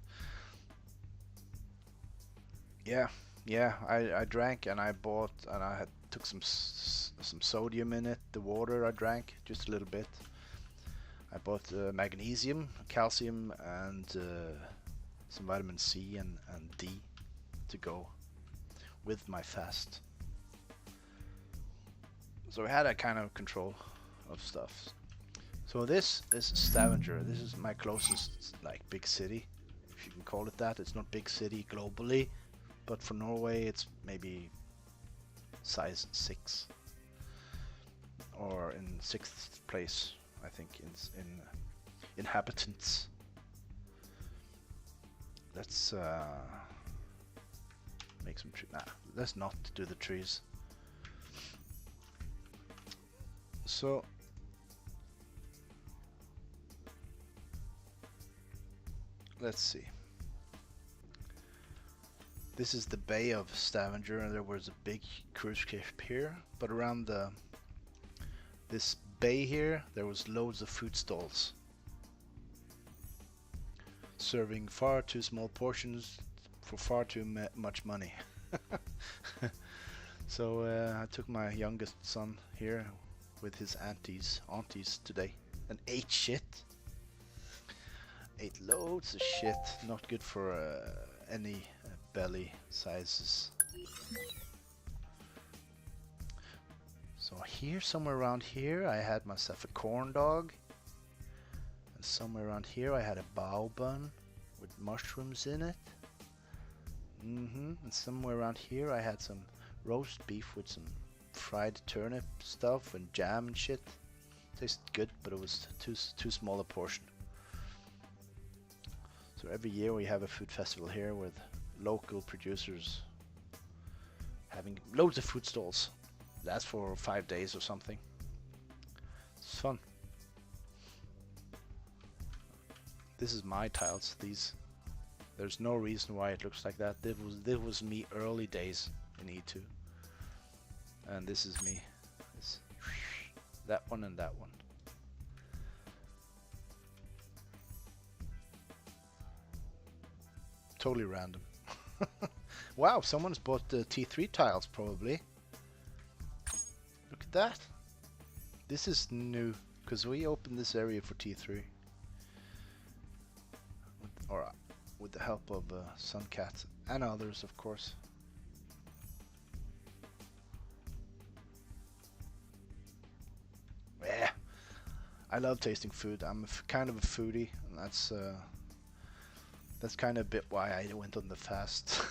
Yeah, I drank and I bought and I took some sodium in it. The water I drank just a little bit. I bought magnesium, calcium, and some vitamin C and D to go with my fast. So I had a kind of control of stuff. So this is Stavanger. This is my closest like big city, if you can call it that. It's not big city globally, but for Norway it's maybe size 6 or in 6th place, I think, in inhabitants. Let's make some trees. Nah, let's not do the trees. So let's see. This is the Bay of Stavanger, and there was a big cruise ship here. But around this bay here, there was loads of food stalls, serving far too small portions for far too much money. So I took my youngest son here with his aunties today, and ate shit. Ate loads of shit. Not good for any belly sizes. So here, somewhere around here, I had myself a corn dog. And somewhere around here, I had a bao bun with mushrooms in it. And somewhere around here, I had some roast beef with some fried turnip stuff and jam and shit. Tasted good, but it was too small a portion. So every year we have a food festival here with local producers having loads of food stalls. That's for 5 days or something. It's fun. This is my tiles. There's no reason why it looks like that. This was me early days in E2. And this is me. That one and that one. Totally random. Wow, someone's bought the T3 tiles probably. Look at that. This is new because we opened this area for T3. With the help of Suncat and others, of course. Yeah, I love tasting food. I'm kind of a foodie, and that's kind of a bit why I went on the fast.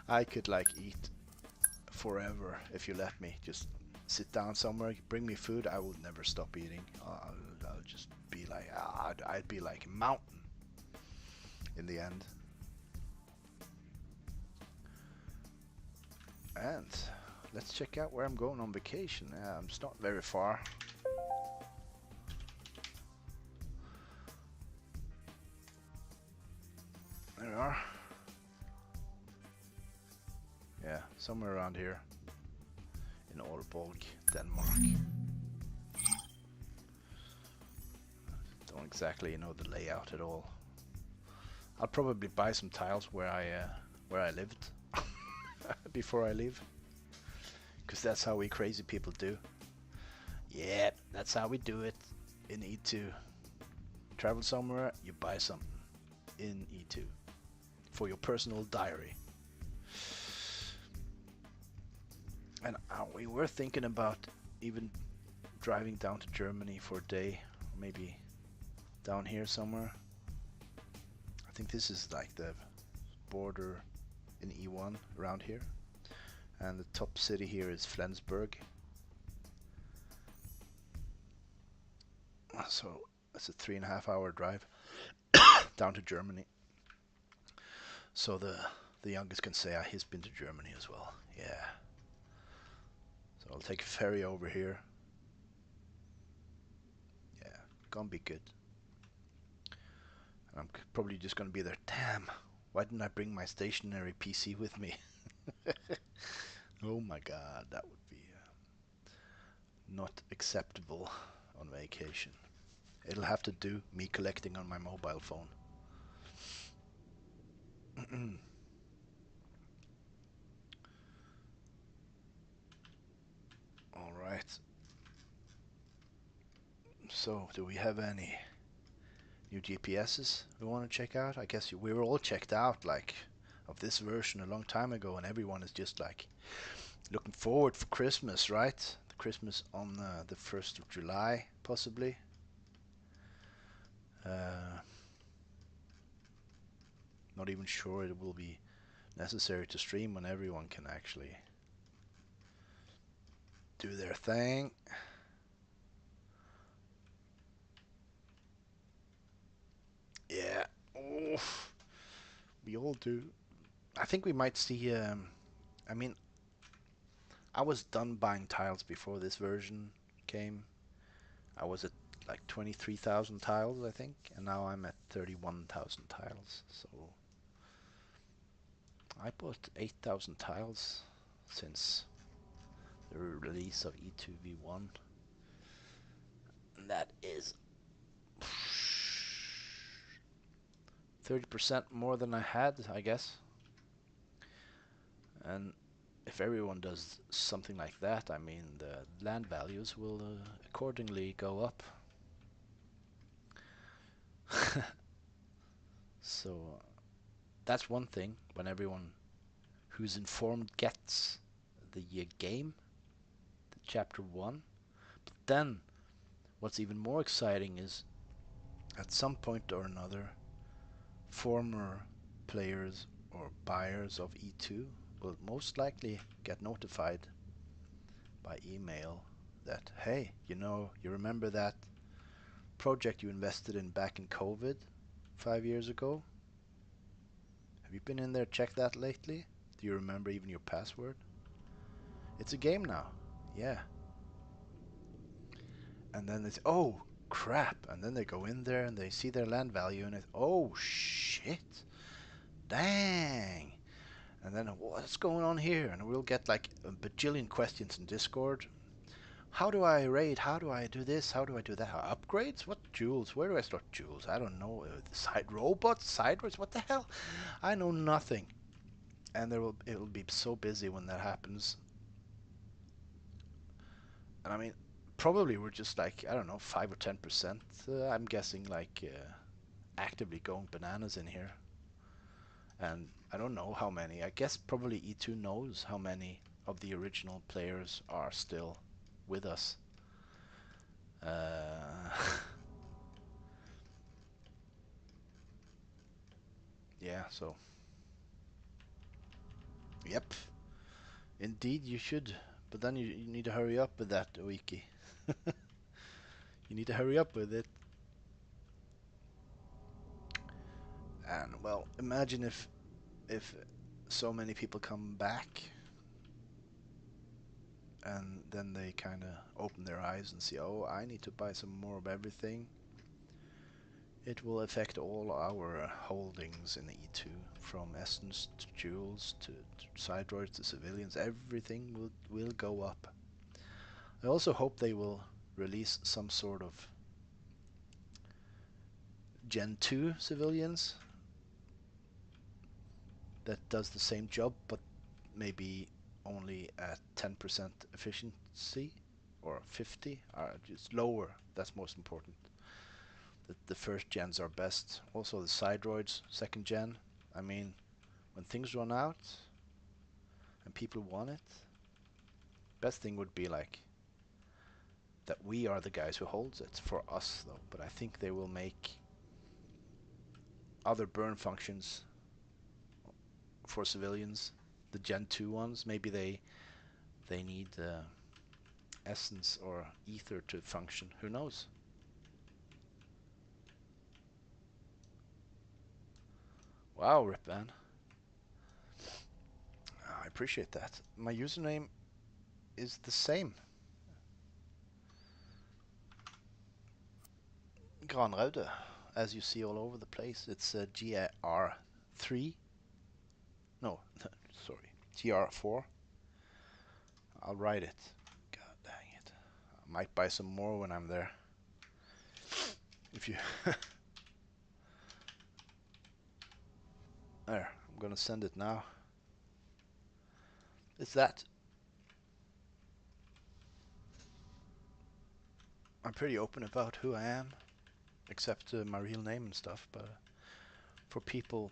I could like eat forever if you let me. Just sit down somewhere, bring me food. I will never stop eating. I'll just be like, I'd be like a mountain in the end. And let's check out where I'm going on vacation. It's not very far. somewhere around here in Aalborg, Denmark. Don't exactly know the layout at all. I'll probably buy some tiles where I lived before I leave, because that's how we crazy people do. Yeah, that's how we do it in E2. Travel somewhere, you buy something in E2 for your personal diary. And we were thinking about even driving down to Germany for a day, or maybe down here somewhere. I think this is like the border in E1 around here, and the top city here is Flensburg. So it's a 3.5 hour drive down to Germany. So the youngest can say he's been to Germany as well. Yeah. So I'll take a ferry over here. Yeah, gonna be good. And I'm probably just gonna be there. Damn, why didn't I bring my stationary PC with me? Oh my god, that would be not acceptable on vacation. It'll have to do, me collecting on my mobile phone. Alright. So, do we have any new GPSs we want to check out? I guess we were all checked out, like, of this version a long time ago, and everyone is just, like, looking forward for Christmas, right? The Christmas on the 1st of July, possibly. Not even sure it will be necessary to stream when everyone can actually do their thing. Yeah. Oof. We all do. I think we might see, I mean, I was done buying tiles before this version came. I was at like 23,000 tiles, I think, and now I'm at 31,000 tiles. So I bought 8,000 tiles since the release of E2v1. And that is 30% more than I had, I guess. And if everyone does something like that, I mean, the land values will accordingly go up. So that's one thing, when everyone who's informed gets the game, the chapter 1. But then, what's even more exciting is, at some point or another, former players or buyers of E2 will most likely get notified by email that, hey, you remember that project you invested in back in COVID 5 years ago? Have you been in there, checked that lately? Do you remember even your password? It's a game now. Yeah. And then they say, oh, crap. And then they go in there and they see their land value and it's, oh, shit. Dang. And then, what's going on here? And we'll get like a bajillion questions in Discord. How do I raid? How do I do this? How do I do that? Upgrades? What jewels? Where do I start jewels? I don't know. Side robots? Sideways? What the hell? I know nothing. And it'll be so busy when that happens. And I mean, probably we're just like, I don't know, 5 or 10%. I'm guessing like actively going bananas in here. And I don't know how many. I guess probably E2 knows how many of the original players are still with us. Yeah, so. Yep. Indeed, you should. But then you need to hurry up with that, Wiki. You need to hurry up with it. And, well, imagine if so many people come back and then they kind of open their eyes and see, oh, I need to buy some more of everything. It will affect all our holdings in E2, from Essence to Jewels to Sidroids to civilians. Everything will go up. I also hope they will release some sort of Gen 2 civilians that does the same job, but maybe only at 10% efficiency or 50, just lower. That's most important. The first gens are best. Also the Sidroids, second gen. I mean, when things run out and people want it, best thing would be like that we are the guys who holds it for us though. But I think they will make other burn functions for civilians, the Gen 2 ones. Maybe they need Essence or Ether to function. Who knows? Wow, Ripman. I appreciate that. My username is the same. Granraude, as you see all over the place. It's GR3. No, sorry, GR4. I'll write it. God dang it. I might buy some more when I'm there. If you... There, I'm gonna send it now. It's that. I'm pretty open about who I am, except my real name and stuff, but for people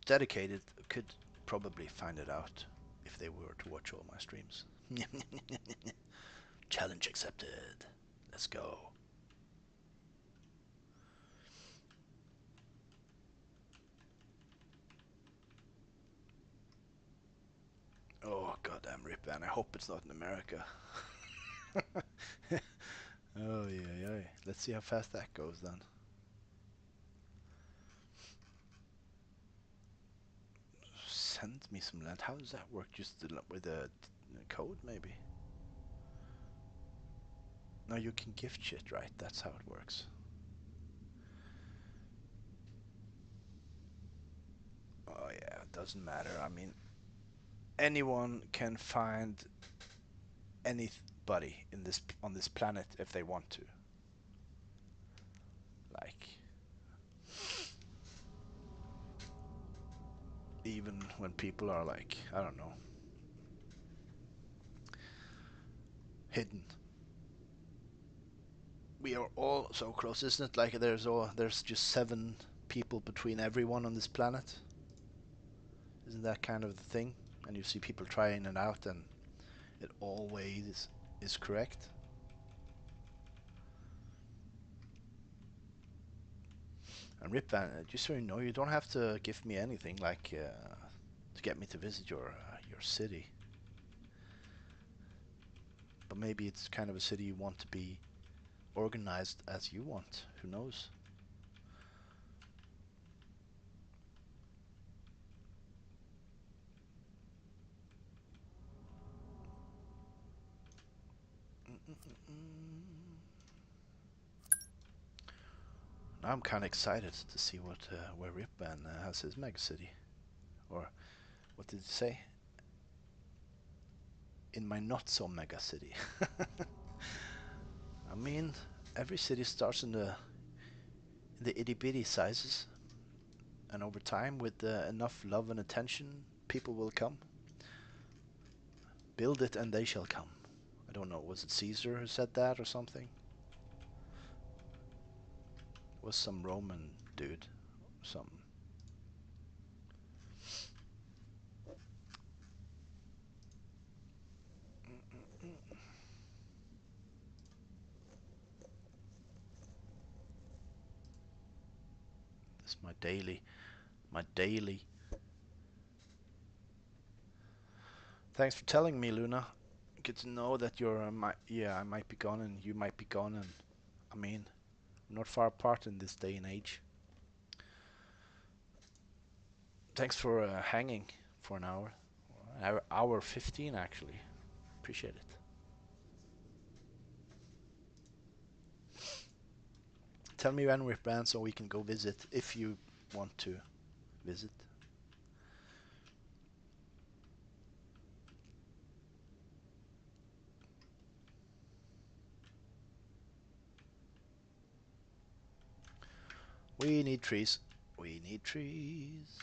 dedicated could probably find it out if they were to watch all my streams. Challenge accepted. Let's go. Oh, goddamn Ripvan. I hope it's not in America. Oh, yeah. Let's see how fast that goes then. Send me some land. How does that work? Just with a code, maybe? No, you can gift shit, right? That's how it works. Oh, yeah. It doesn't matter. I mean, anyone can find anybody in this on this planet if they want to. Like, even when people are like, I don't know, hidden. We are all so close, isn't it? Like there's just 7 people between everyone on this planet. Isn't that kind of the thing? And you see people trying it out, and it always is correct. And Ripvan, just so you know, you don't have to give me anything like to get me to visit your city. But maybe it's kind of a city you want to be organized as you want. Who knows? Now I'm kind of excited to see where Ripvan has his mega city, or what did he say? In my not so mega city. I mean, every city starts in the itty bitty sizes, and over time, with enough love and attention, people will come. Build it and they shall come. I don't know, was it Caesar who said that or something? It was some Roman dude. Some. This is my daily. Thanks for telling me, Luna. Good to know that you're, I might be gone and you might be gone, and I mean, we're not far apart in this day and age. Thanks for hanging for an hour. Hour 15 actually. Appreciate it. Tell me when we're planned so we can go visit if you want to visit. We need trees. We need trees.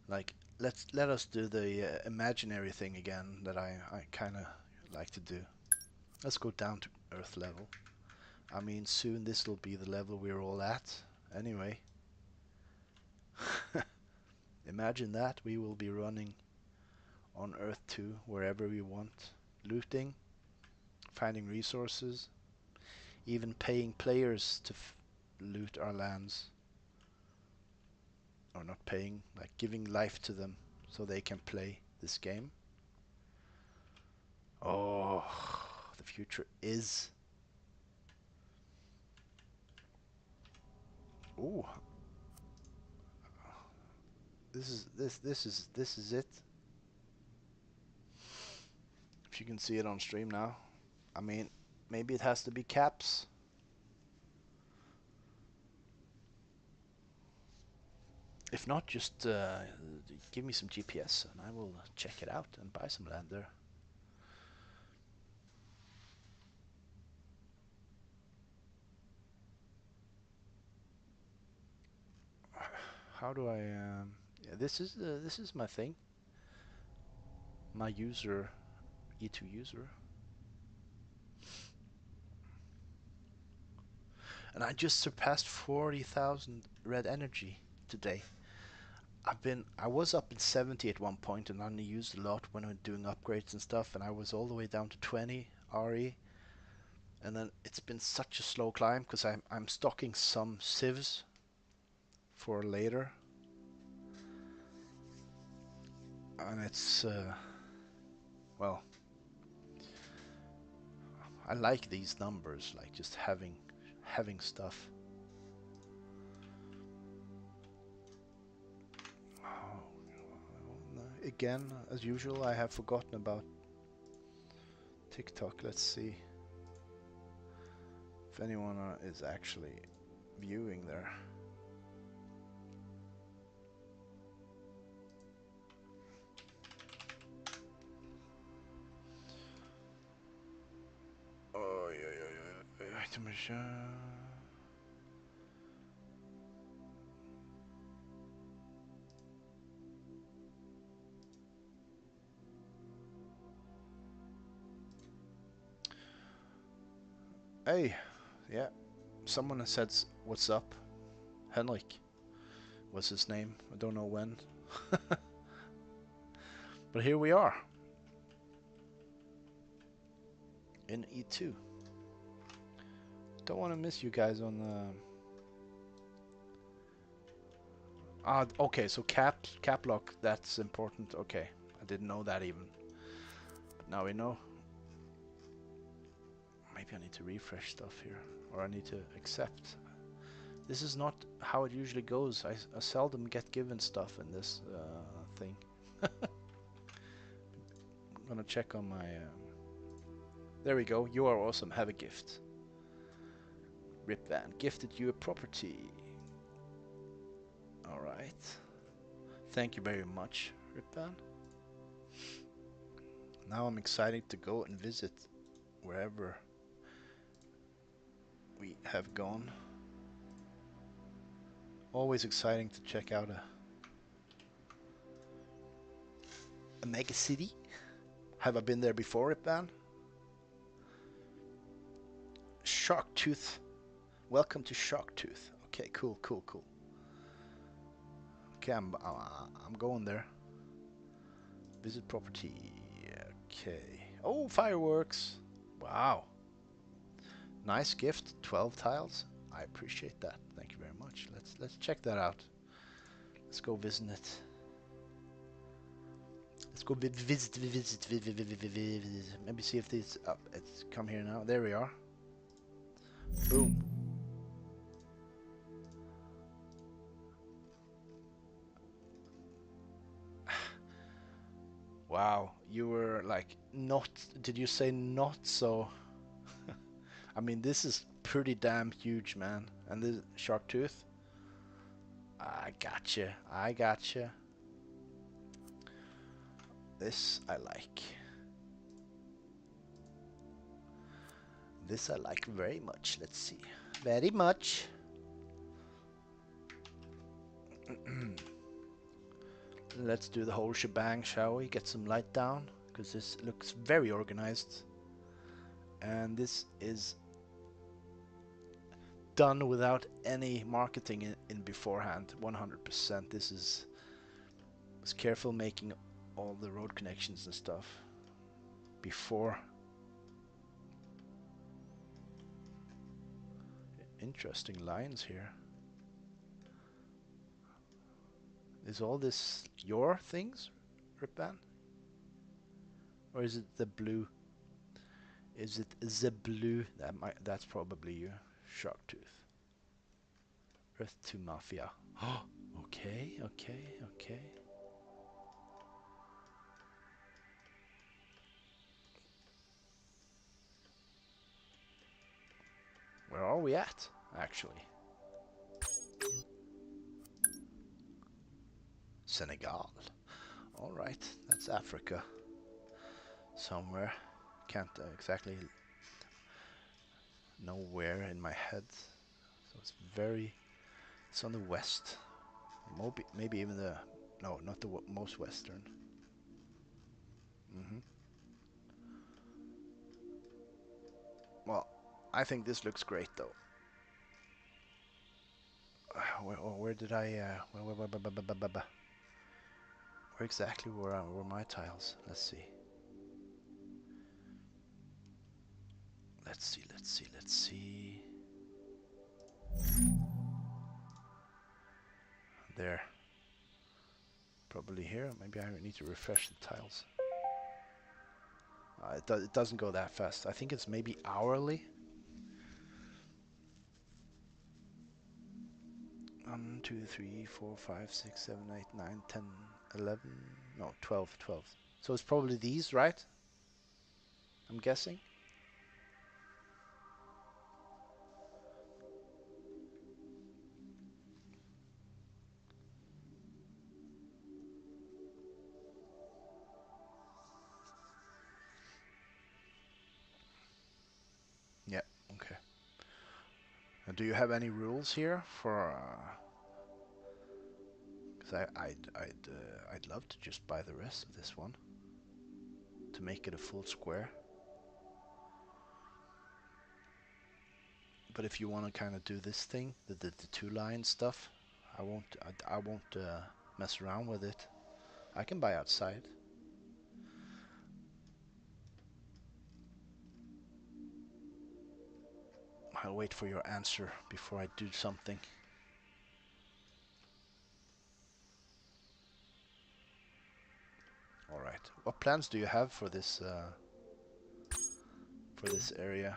Like, let us do the imaginary thing again that I kind of like to do. Let's go down to Earth level. I mean, soon this will be the level we're all at. Anyway. Imagine that. We will be running on Earth 2 wherever we want. Looting, finding resources, even paying players to loot our lands. Or not paying, like giving life to them so they can play this game. Oh, the future is. Ooh. This is it. If you can see it on stream now. I mean, maybe it has to be caps. If not, just give me some GPS and I will check it out and buy some land there. How do I? Yeah, this is my thing. My user, E2 user. And I just surpassed 40,000 red energy today. I was up in 70 at one point and only used a lot when I was doing upgrades and stuff, and I was all the way down to 20 RE. And then it's been such a slow climb because I'm stocking some civs for later. And it's well, I like these numbers, like just having stuff. Again, as usual, I have forgotten about TikTok. Let's see if anyone is actually viewing there. Oh, yeah. Hey, yeah. Someone has said, "What's up?" Henrik was his name. I don't know when. But here we are. In E2. Don't want to miss you guys on the... okay, so cap lock, that's important. Okay, I didn't know that even. But now we know. Maybe I need to refresh stuff here. Or I need to accept. This is not how it usually goes. I seldom get given stuff in this thing. I'm gonna check on my... There we go. You are awesome. Have a gift. Rip Van gifted you a property. Alright. Thank you very much, Rip Van. Now I'm excited to go and visit wherever we have gone. Always exciting to check out a mega city. Have I been there before, Rip Van? Sharktooth. Welcome to Sharktooth. Okay, cool. Okay, I'm going there. Visit property. Okay. Oh, fireworks. Wow. Nice gift. 12 tiles. I appreciate that. Thank you very much. Let's check that out. Let's go visit it. Let's go visit. Maybe see if it's up. It's come here now. There we are. Boom. Wow, you were like not, did you say not so? I mean, this is pretty damn huge, man. And this shark tooth. I gotcha. I gotcha. This I like. This I like very much. Let's see. Very much. Let's do the whole shebang, shall we? Get some light down, because this looks very organized. And this is done without any marketing in beforehand. 100%. This is careful making all the road connections and stuff before. Interesting lines here. Is all this your things, Ripvan? Or is it the blue? Is it the blue? That's probably you. Shark tooth. Earth 2 Mafia. Oh, okay, okay, okay. Where are we at, actually? Senegal. Alright, that's Africa. Somewhere. Can't exactly know where in my head. So it's very... It's on the west. Maybe even the... No, not the most western. Well, I think this looks great though. Where did I... Where exactly were my tiles? Let's see. Let's see. There. Probably here. Maybe I need to refresh the tiles. It doesn't go that fast. I think it's maybe hourly. 1, 2, 3, 4, 5, 6, 7, 8, 9, 10, 11. No, 12. So it's probably these, right? I'm guessing. Yeah, okay. Do you have any rules here for... Because I'd love to just buy the rest of this one to make it a full square. But if you want to kind of do this thing, the two line stuff, I won't mess around with it. I can buy outside. I'll wait for your answer before I do something. All right. What plans do you have for this area?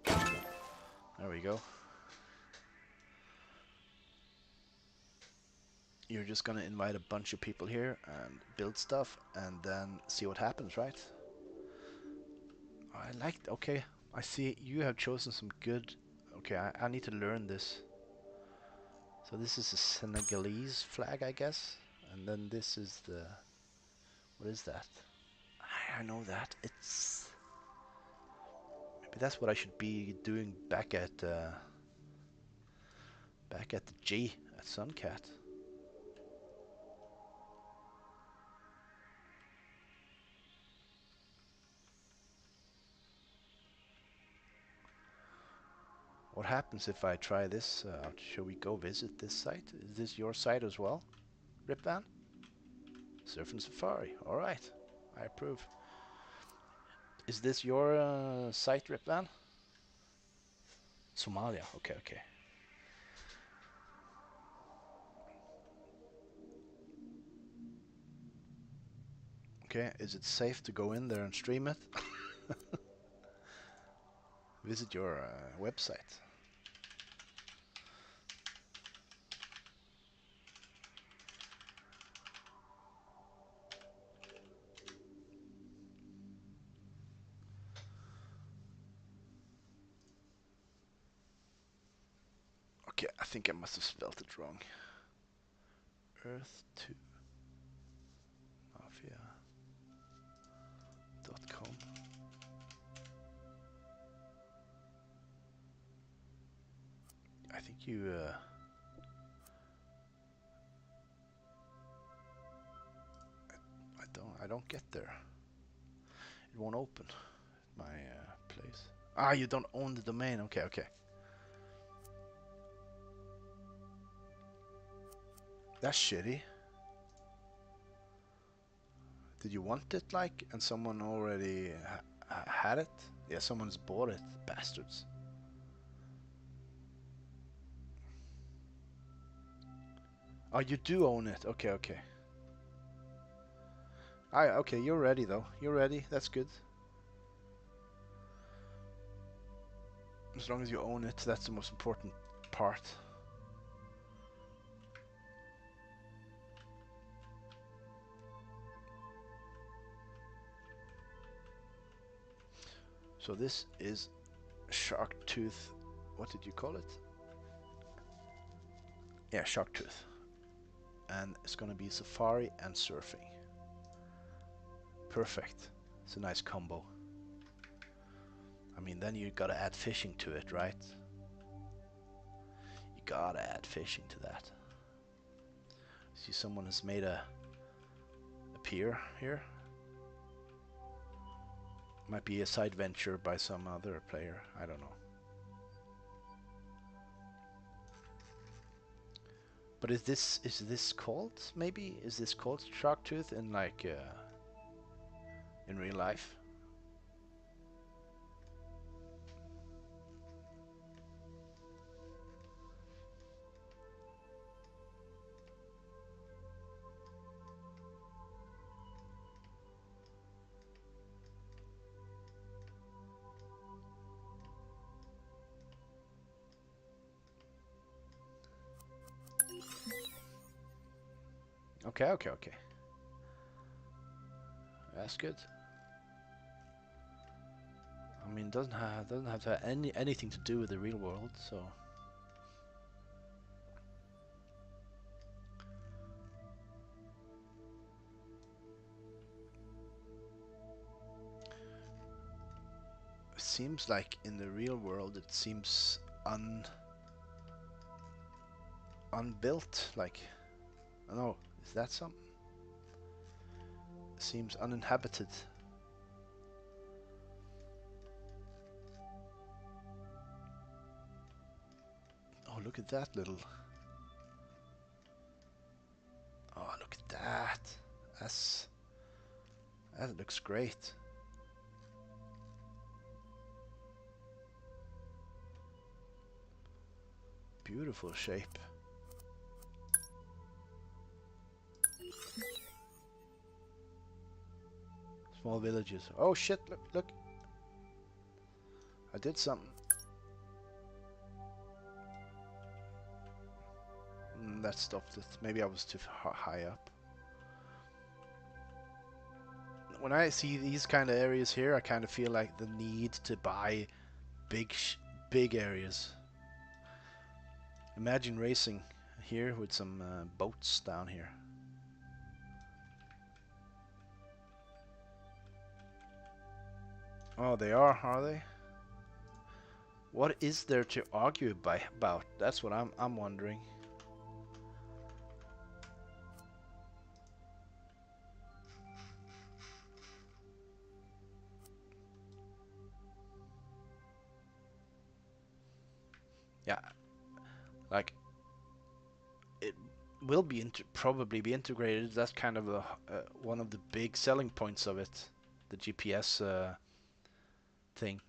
There we go. You're just gonna invite a bunch of people here and build stuff and then see what happens, right? I liked. Okay, I see you have chosen some good. Okay, I need to learn this. So this is a Senegalese flag, I guess, and then this is the... What is that? I know that. It's... Maybe that's what I should be doing back at the G at Suncat. What happens if I try this out? Shall we go visit this site? Is this your site as well, Ripvan? Surf and Safari. All right, I approve. Is this your site, Ripvan? Somalia. Okay. Okay, is it safe to go in there and stream it? Visit your website. Okay, I think I must have spelled it wrong. Earth2 Mafia.com. I think you I don't get there. It won't open my place. Ah, you don't own the domain. Okay, okay. That's shitty. Did you want it, like, and someone already had it? Yeah, someone's bought it. Bastards. Oh, you do own it. Okay, okay. Okay, you're ready, though. You're ready. That's good. As long as you own it, that's the most important part. So this is Shark Tooth. What did you call it? Yeah, Shark Tooth. And it's gonna be safari and surfing. Perfect. It's a nice combo. I mean, then you gotta add fishing to it, right? You gotta add fishing to that. See, someone has made a pier here. Might be a side venture by some other player. I don't know. But is this called, maybe? Is this called Shark Tooth in like in real life? Okay, okay, okay. That's good. I mean, doesn't have to have anything to do with the real world, so. It seems like in the real world it seems unbuilt, like, I don't know, is that something? It seems uninhabited. Oh, look at that little. Oh, look at that. That looks great. Beautiful shape. Small villages. Oh shit, look, look. I did something. That stopped it. Maybe I was too high up. When I see these kind of areas here, I kind of feel like the need to buy big areas. Imagine racing here with some boats down here. Oh, they are they? What is there to argue about? That's what I'm wondering. Yeah, like it will be probably be integrated. That's kind of one of the big selling points of it, the GPS thing.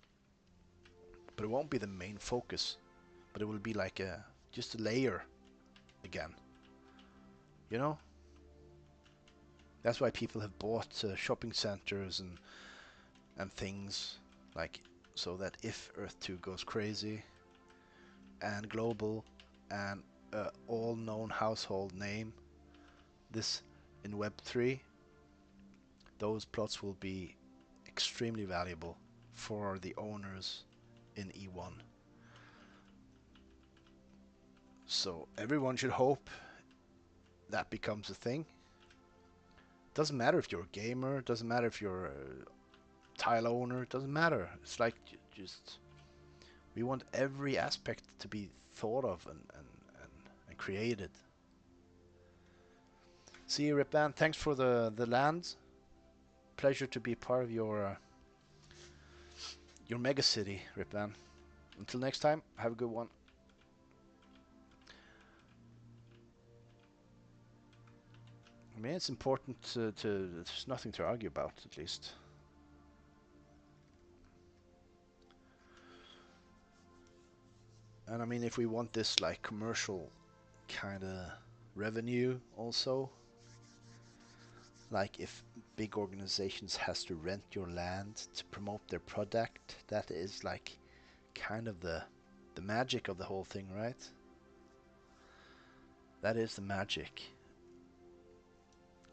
But it won't be the main focus. But it will be like just a layer again. You know? That's why people have bought shopping centers and things, like, so that if Earth 2 goes crazy and global and all known household name, this in Web 3, those plots will be extremely valuable for the owners in E1. So everyone should hope that becomes a thing. Doesn't matter if you're a gamer, doesn't matter if you're a tile owner, doesn't matter. It's like just we want every aspect to be thought of and created. See you, Ripban. Thanks for the land. Pleasure to be part of your mega city, Ripban. Until next time, have a good one. I mean, it's important to there's nothing to argue about, at least. And I mean, if we want this like commercial kind of revenue also, like if big organizations has to rent your land to promote their product, that is like kind of the magic of the whole thing, right? That is the magic.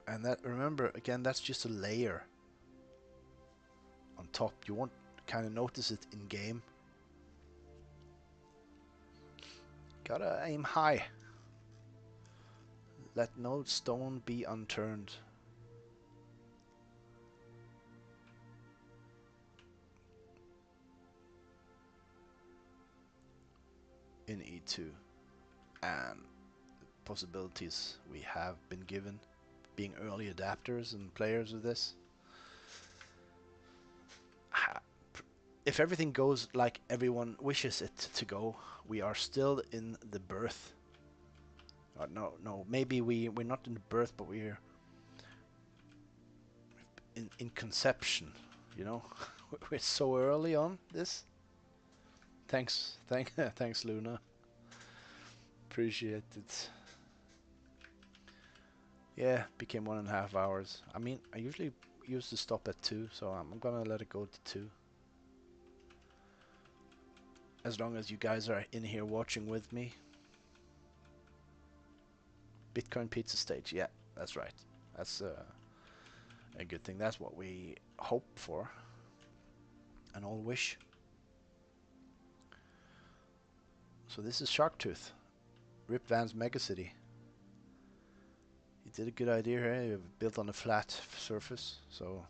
And that, remember, again, that's just a layer on top. You won't kind of notice it in game. Gotta aim high. Let no stone be unturned. In E2. And possibilities we have been given, being early adapters and players of this. If everything goes like everyone wishes it to go, we are still in the birth. No, maybe we're not in the birth, but we're in conception, you know. We're so early on this. Thanks Luna. Appreciate it. Yeah, became 1.5 hours. I mean, I usually used to stop at 2, so I'm gonna let it go to 2. As long as you guys are in here watching with me. Bitcoin pizza stage, yeah, that's right. That's a good thing. That's what we hope for and all wish. So this is Sharktooth, Rip Van's megacity. He did a good idea here, built on a flat surface, so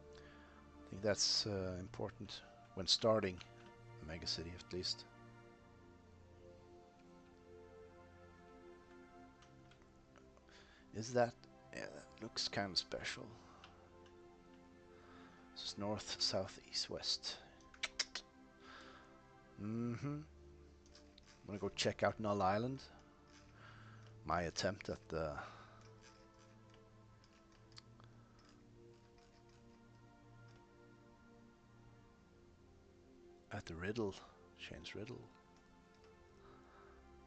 I think that's important when starting a megacity at least. Is that, yeah, that looks kind of special. This is north, south, east, west. I'm gonna go check out Null Island. My attempt at the riddle, Shane's riddle.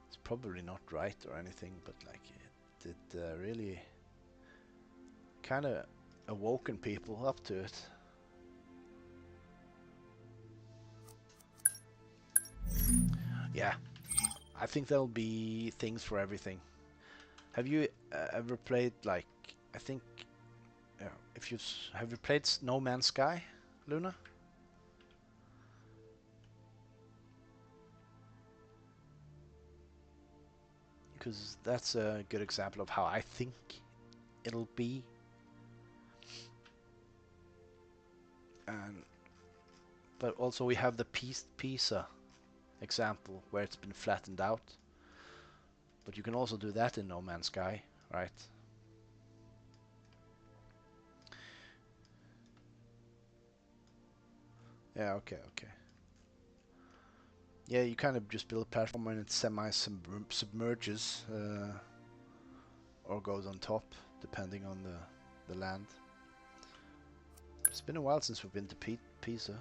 It's probably not right or anything, but like it really kind of awoken people up to it. Yeah, I think there'll be things for everything. Have you ever played, like, I think, if you have you played No Man's Sky, Luna? Because that's a good example of how I think it'll be. And but also we have the Pisa example where it's been flattened out. But you can also do that in No Man's Sky, right? Yeah, okay. Yeah, you kind of just build a platform and it semi-submerges or goes on top, depending on the land. It's been a while since we've been to Pisa.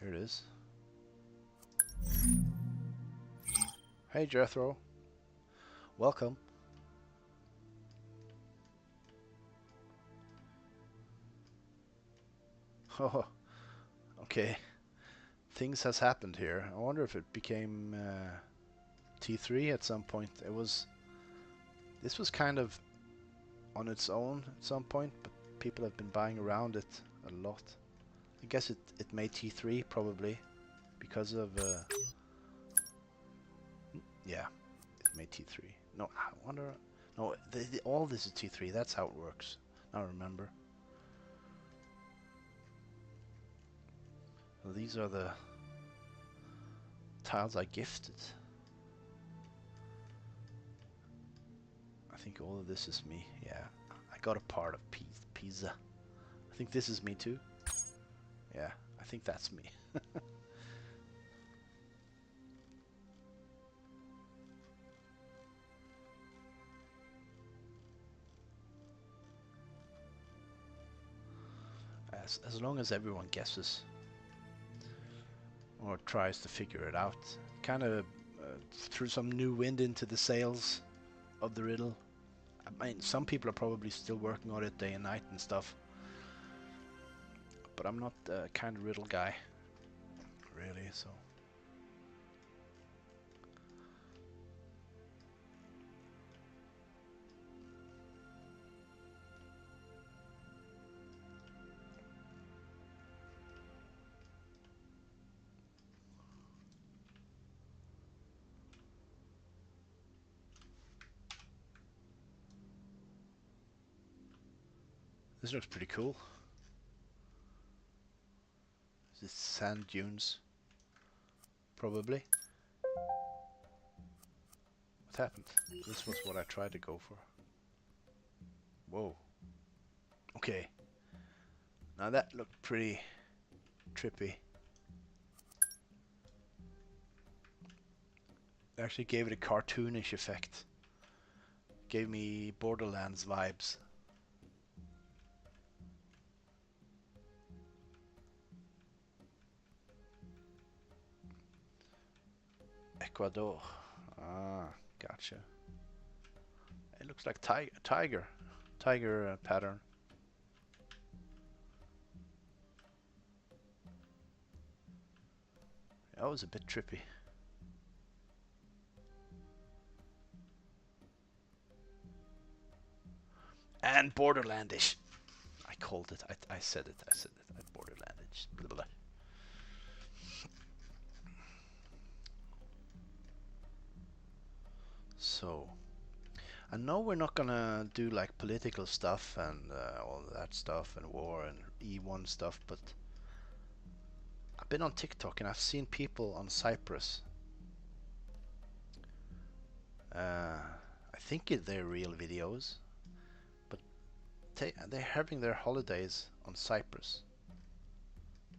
Here it is. Hey Jethro. Welcome. Oh, okay. Things has happened here. I wonder if it became T3 at some point. This was kind of on its own at some point, but people have been buying around it a lot. I guess it made T3 probably because of yeah, it made T3. No, I wonder. No, all this is T3. That's how it works. I remember. Well, these are the tiles I gifted. I think all of this is me. Yeah, I got a part of Pisa. I think this is me too. Yeah, I think that's me. As long as everyone guesses or tries to figure it out, kind of threw some new wind into the sails of the riddle. I mean, some people are probably still working on it day and night and stuff, but I'm not the kind of riddle guy, really, so. This looks pretty cool. Is this sand dunes? Probably. What happened? This was what I tried to go for. Whoa. Okay. Now that looked pretty trippy. It actually gave it a cartoonish effect. Gave me Borderlands vibes. Ecuador. Ah, gotcha. It looks like tiger pattern. That was a bit trippy. And Borderlandish. I called it. I said it. I said it. Borderlandish. Blah, blah, blah. So, I know we're not gonna do like political stuff and all that stuff and war and E1 stuff, but I've been on TikTok and I've seen people on Cyprus. I think they're real videos, but they're having their holidays on Cyprus,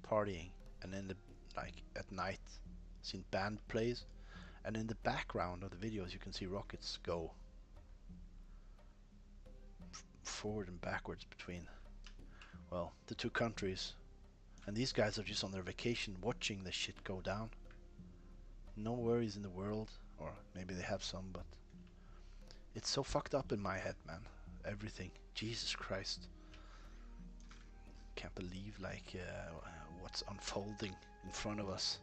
partying, and in the at night, seen band plays, and in the background of the videos you can see rockets go forward and backwards between, well, the two countries, and these guys are just on their vacation watching the shit go down. No worries in the world, or maybe they have some, but it's so fucked up in my head, man. Everything. Jesus Christ. Can't believe what's unfolding in front of us.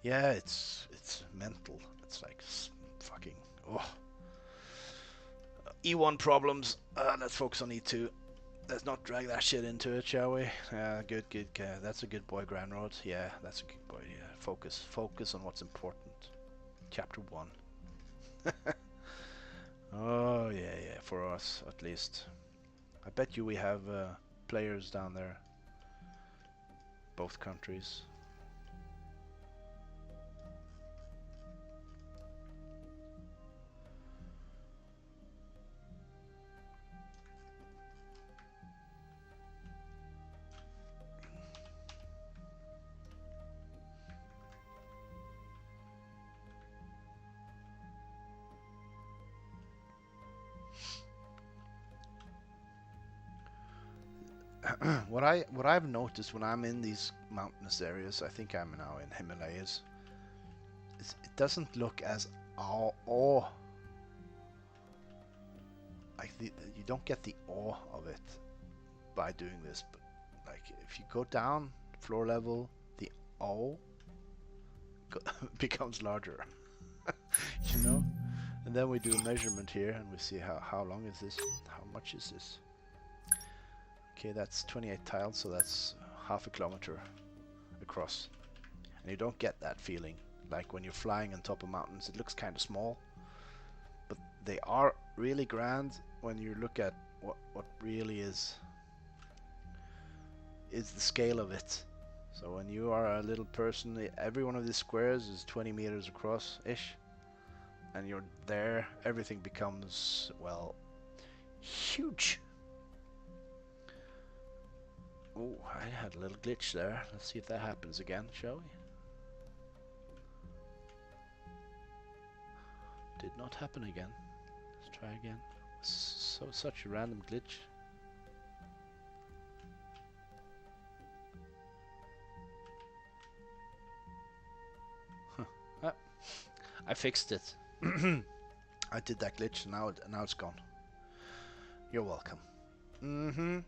Yeah, it's mental. It's like fucking E1 problems. Let's focus on E2. Let's not drag that shit into it, shall we? Good. That's a good boy, Granrod. Yeah, that's a good boy. Yeah, focus on what's important. Chapter 1. Oh yeah, for us at least. I bet you we have players down there. Both countries. What I've noticed when I'm in these mountainous areas, I think I'm now in Himalayas, is it doesn't look as awe. You don't get the awe of it by doing this, but like if you go down floor level, the awe becomes larger. You know? And then we do a measurement here and we see how long is this, how much is this. Okay, that's 28 tiles, so that's half a kilometer across. And you don't get that feeling. Like when you're flying on top of mountains, it looks kind of small. But they are really grand when you look at what really is the scale of it. So when you are a little person, every one of these squares is 20 meters across-ish. And you're there, everything becomes, well, huge. Oh, I had a little glitch there. Let's see if that happens again, shall we? Did not happen again. Let's try again. Such a random glitch. Ah, I fixed it. I did that glitch, now it's gone. You're welcome. Mm-hmm.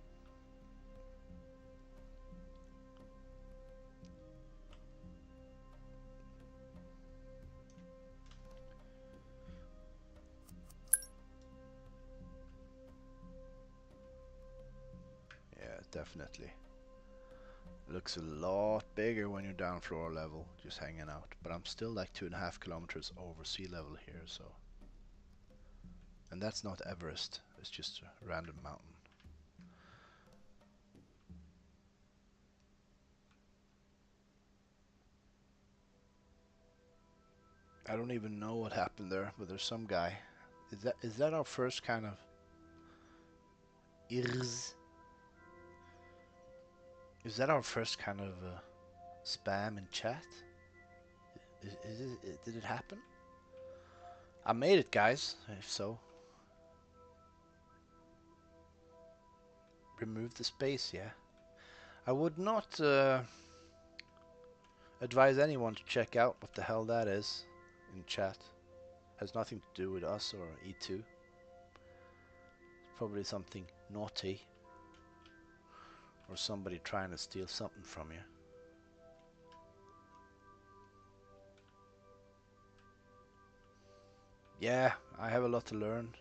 Yeah, definitely. Looks a lot bigger when you're down floor level, just hanging out. But I'm still like 2.5 kilometers over sea level here, so. And that's not Everest, it's just a random mountain. I don't even know what happened there, but there's some guy. Is that our first kind of Is that our first kind of spam in chat? Did it happen? I made it, guys. If so, remove the space. Yeah, I would not advise anyone to check out what the hell that is in chat. Has nothing to do with us or E2. Probably something naughty or somebody trying to steal something from you. Yeah, I have a lot to learn.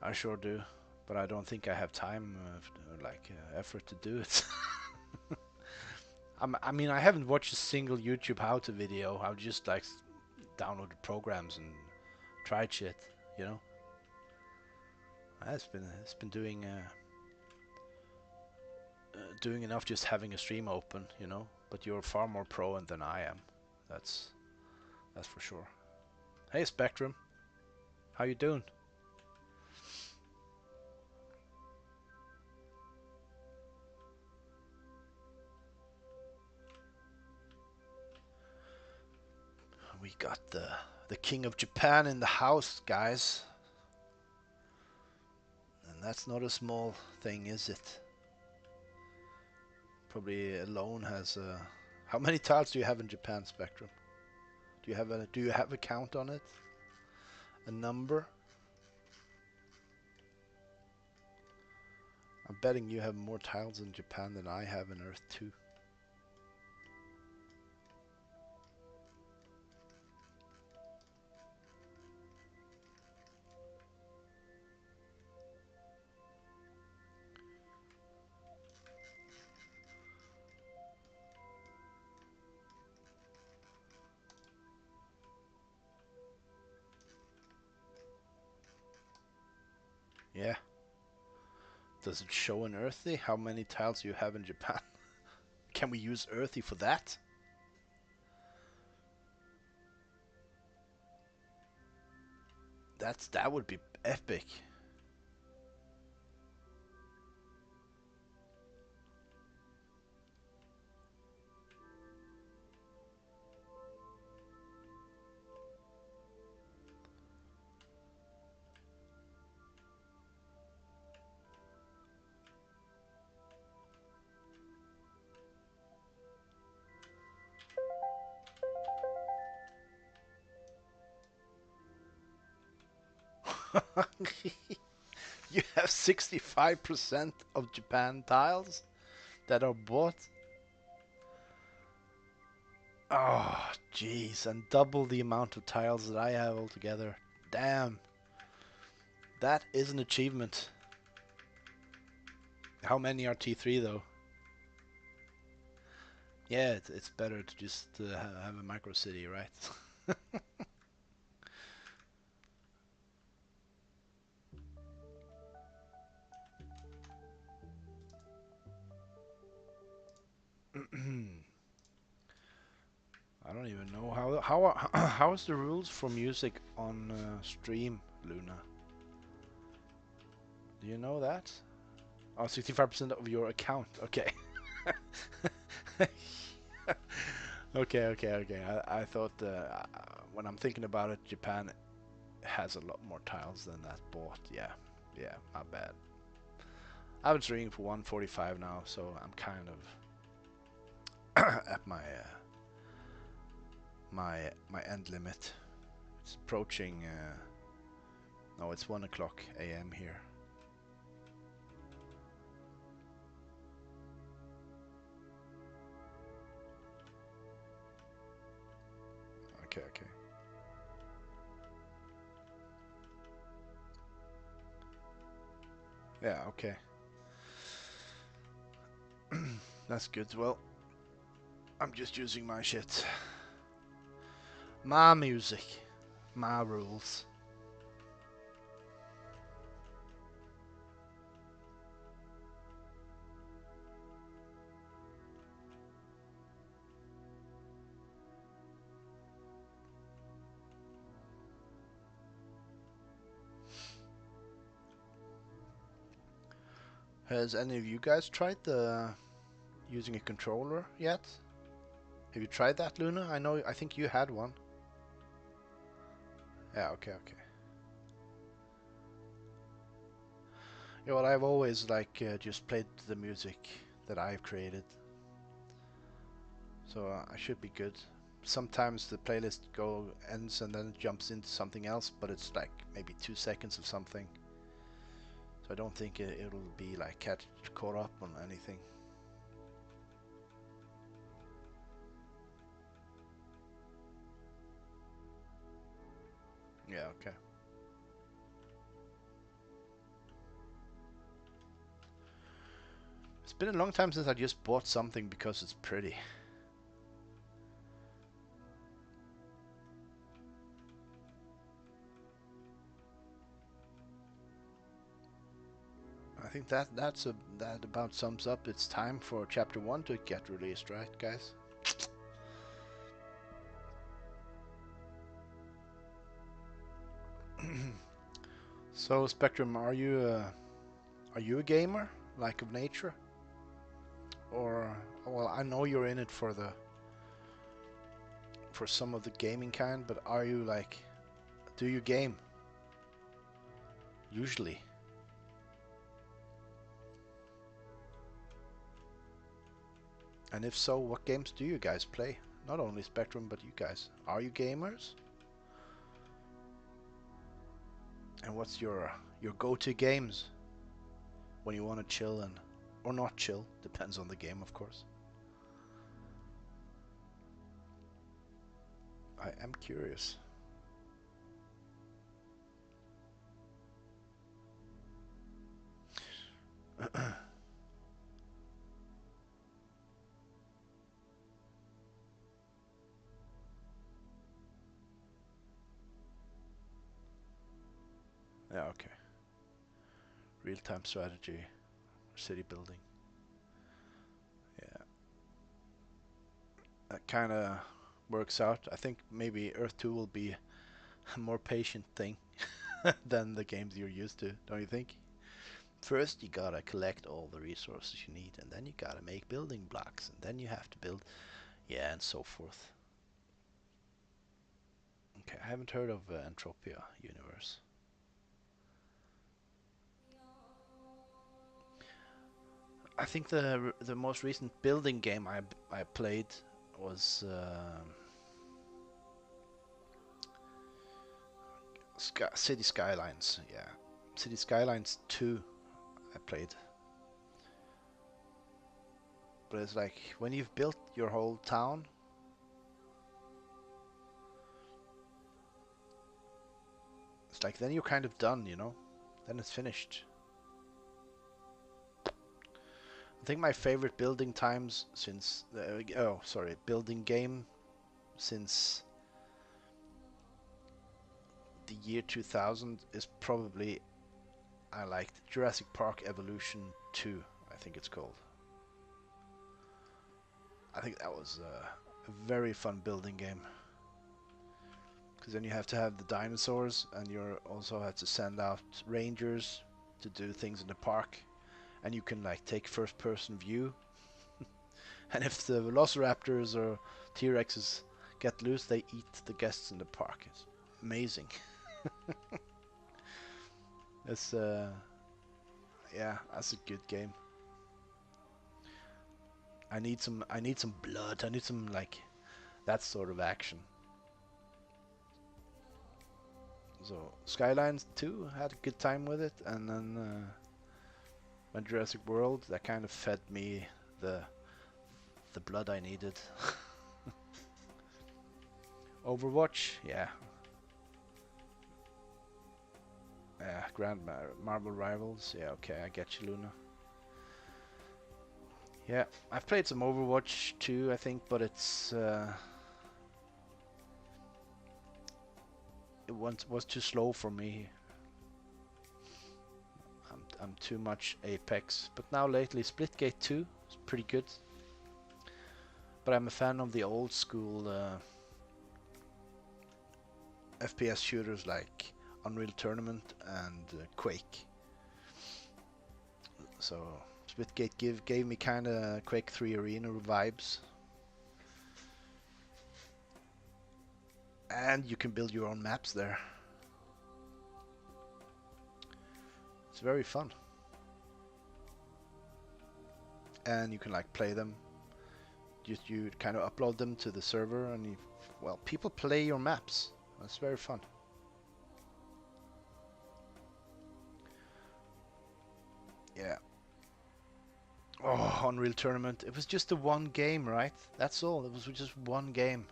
I sure do, but I don't think I have time, effort to do it. I mean, I haven't watched a single YouTube how-to video. I've just like downloaded programs and tried shit, you know. It's been doing enough just having a stream open, you know. But you're far more pro than I am. That's for sure. Hey Spectrum, how you doing? We got the King of Japan in the house, guys. And that's not a small thing, is it? Probably alone has how many tiles do you have in Japan, Spectrum? Do you have a count on it? A number? I'm betting you have more tiles in Japan than I have in Earth 2. Yeah. Does it show in Earthy how many tiles you have in Japan? Can we use Earthy for that? That would be epic. You have 65% of Japan tiles that are bought. Oh, jeez, and double the amount of tiles that I have altogether. Damn. That is an achievement. How many are T3 though? Yeah, it's better to just have a micro city, right? I don't even know how is the rules for music on stream, Luna? Do you know that? Oh, 65% of your account. Okay. Okay. I thought when I'm thinking about it, Japan has a lot more tiles than that bought. Yeah, my bad. I've been streaming for 145 now, so I'm kind of at my end limit. It's approaching. No, it's 1 o'clock a.m. here. Okay. Yeah, okay. That's good. Well, I'm just using my shit. My music. My rules. Has any of you guys tried the using a controller yet? Have you tried that, Luna? I think you had one. Yeah, okay. Yeah, well, I've always like just played the music that I've created, so I should be good. Sometimes the playlist ends and then it jumps into something else, but it's like maybe 2 seconds of something. So I don't think it'll be like caught up on anything. Yeah, okay. It's been a long time since I just bought something because it's pretty. I think that about sums up. It's time for chapter 1 to get released, right, guys? So, Spectrum, are you a gamer, like of nature, or well, I know you're in it for some of the gaming kind, but are you like, do you game usually? And if so, what games do you guys play? Not only Spectrum, but you guys. Are you gamers? And what's your go-to games when you want to chill and or not chill? Depends on the game, of course. I am curious. Yeah, okay. Real-time strategy, city building. Yeah, that kind of works out. I think maybe Earth 2 will be a more patient thing than the games you're used to, don't you think? First, you gotta collect all the resources you need, and then you gotta make building blocks, and then you have to build, yeah, and so forth. Okay, I haven't heard of Entropia Universe. I think the most recent building game I played was City Skylines. Yeah, City Skylines 2. I played, but it's like when you've built your whole town, it's like then you're kind of done, you know. Then it's finished. I think my favorite building times since building game since the year 2000 is probably I liked Jurassic Park Evolution 2, I think it's called. I think that was a very fun building game. Because then you have to have the dinosaurs, and you also have to send out rangers to do things in the park. And you can like take first person view. And if the velociraptors or T-Rexes get loose, they eat the guests in the park. It's amazing. It's yeah, that's a good game. I need some blood. I need some like that sort of action. So Skylines 2 had a good time with it, and then when Jurassic World, that kind of fed me the blood I needed. Overwatch, yeah. Yeah, Marvel Rivals, yeah, okay, I get you, Luna. Yeah, I've played some Overwatch too, I think, but it's it was too slow for me. I'm too much Apex, but now lately Splitgate 2 is pretty good. But I'm a fan of the old school FPS shooters like Unreal Tournament and Quake. So Splitgate gave me kind of Quake 3 Arena vibes. And you can build your own maps there. It's very fun. And you can like play them. You kind of upload them to the server, and well, people play your maps. That's very fun. Yeah. Oh, Unreal Tournament. It was just the one game, right? That's all. It was just one game.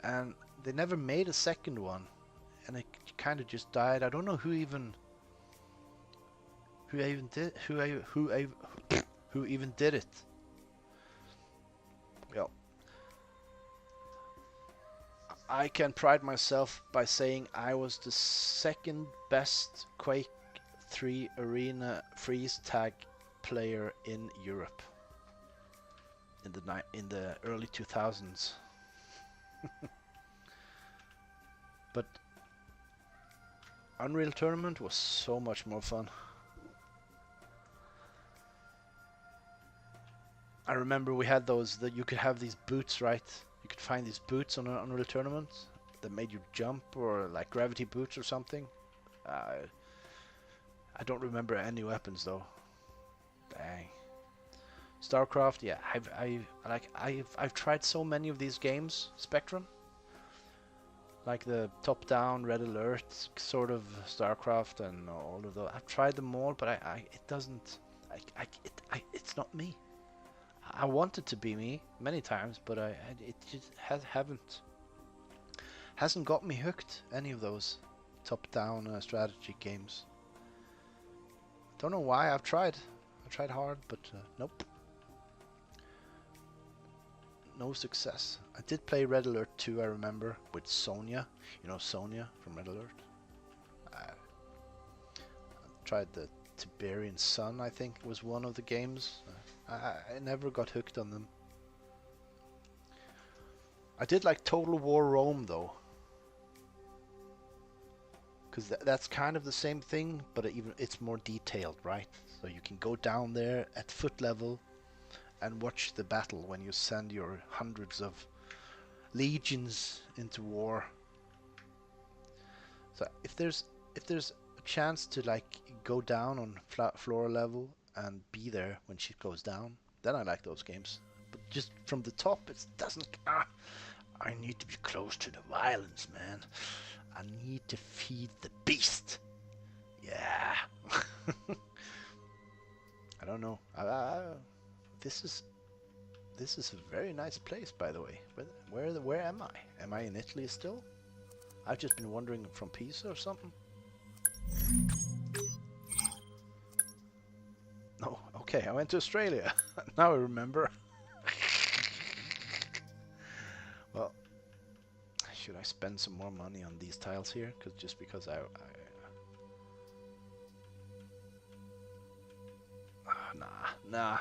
And they never made a second one. And it kind of just died. I don't know who even did who even did it. Well, I can pride myself by saying I was the second best Quake 3 Arena freeze tag player in Europe in the early 2000s. But Unreal Tournament was so much more fun. I remember we had those that you could have these boots, right? You could find these boots on an Unreal Tournament that made you jump, or like gravity boots or something. I don't remember any weapons though. Dang. StarCraft, yeah. I've tried so many of these games. Spectrum, like the top-down Red Alert sort of StarCraft and all of those. I've tried them all, but it doesn't. It's not me. I want it to be me many times, but it just hasn't got me hooked. Any of those top-down strategy games. Don't know why. I've tried hard, but nope. No success. I did play Red Alert 2, I remember, with Sonya. You know Sonya from Red Alert? I tried the Tiberian Sun, I think was one of the games. I never got hooked on them. I did like Total War Rome though. Because that's kind of the same thing, but it's more detailed, right? So you can go down there at foot level and watch the battle when you send your hundreds of legions into war. So if there's a chance to like go down on floor level and be there when shit goes down, then I like those games. But just from the top, it doesn't. I need to be close to the violence, man. I need to feed the beast. Yeah. I don't know. This is a very nice place, by the way. Where am I? Am I in Italy still? I've just been wandering from Pisa or something. No, okay, I went to Australia. Now I remember. Well, should I spend some more money on these tiles here? Just because nah.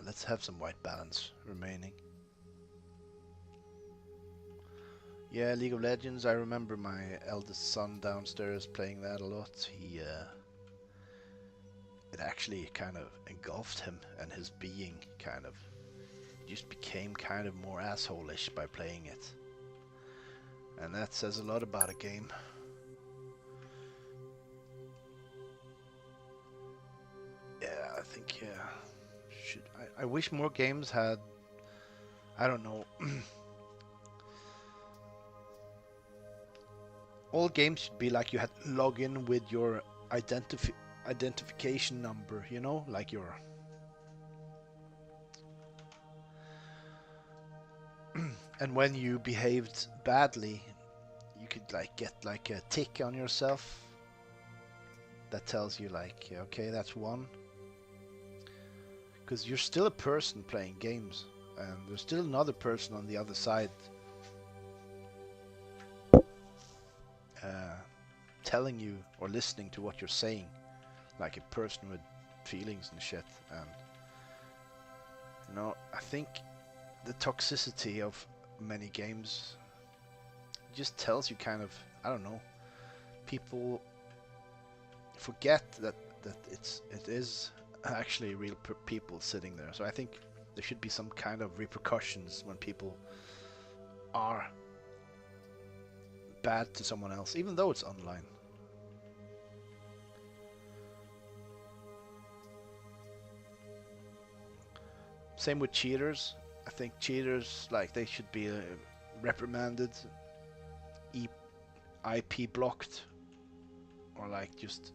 Let's have some white balance remaining. Yeah, League of Legends. I remember my eldest son downstairs playing that a lot. It actually kind of engulfed him and his being kind of just became kind of more asshole-ish by playing it. And that says a lot about a game. Yeah, I think, yeah. I wish more games had, I don't know, all games should be like you had to log in with your identification number, you know, like your and when you behaved badly, you could like get like a tick on yourself that tells you like, okay, that's one. Because you're still a person playing games, and there's still another person on the other side telling you or listening to what you're saying, like a person with feelings and shit. And you know, I think the toxicity of many games just tells you kind of, I don't know, people forget that it is actually real people sitting there. So I think there should be some kind of repercussions when people are bad to someone else, even though it's online. Same with cheaters. I think cheaters, like, they should be reprimanded, IP blocked, or like just.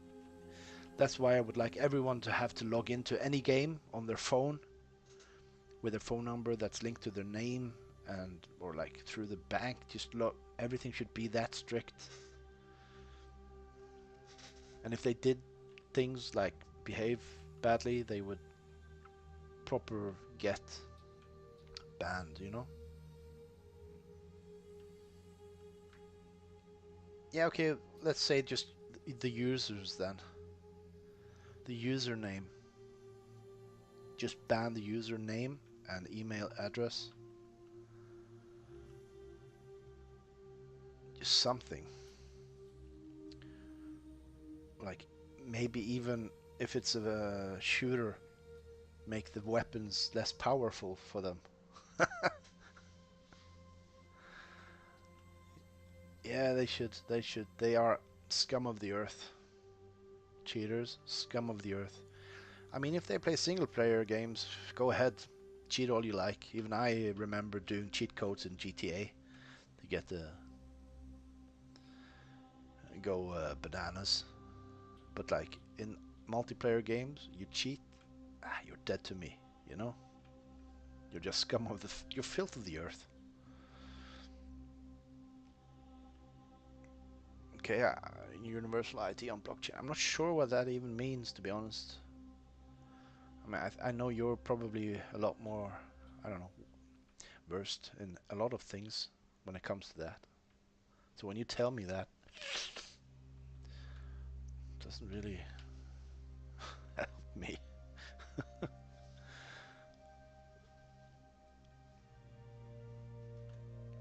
That's why I would like everyone to have to log into any game on their phone with a phone number that's linked to their name, and or like through the bank. Just everything should be that strict. And if they did things like behave badly, they would proper get banned, you know? Yeah, okay, let's say just the users then. The username. Just ban the username and email address. Just something. Like, maybe even if it's a shooter, make the weapons less powerful for them. Yeah, they should. They are scum of the earth. Cheaters, scum of the earth. I mean, if they play single player games, go ahead. Cheat all you like. Even I remember doing cheat codes in GTA to get the go bananas. But like in multiplayer games, you cheat, you're dead to me, you know? You're just scum of you're filth of the earth. Okay, universal ID on blockchain. I'm not sure what that even means, to be honest. I mean, I know you're probably a lot more, I don't know, versed in a lot of things when it comes to that. So when you tell me that, it doesn't really help me.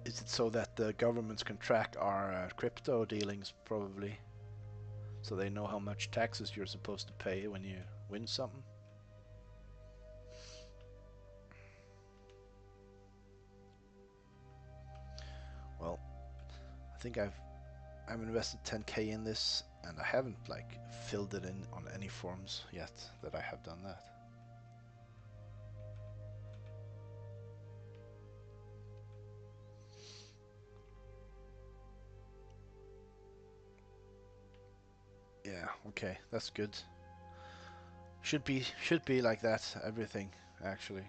Is it so that the governments can track our crypto dealings, probably? So they know how much taxes you're supposed to pay when you win something? Well, I think I've invested 10k in this, and I haven't like filled it in on any forms yet that I have done that. Yeah, okay, that's good. Should be like that, everything, actually.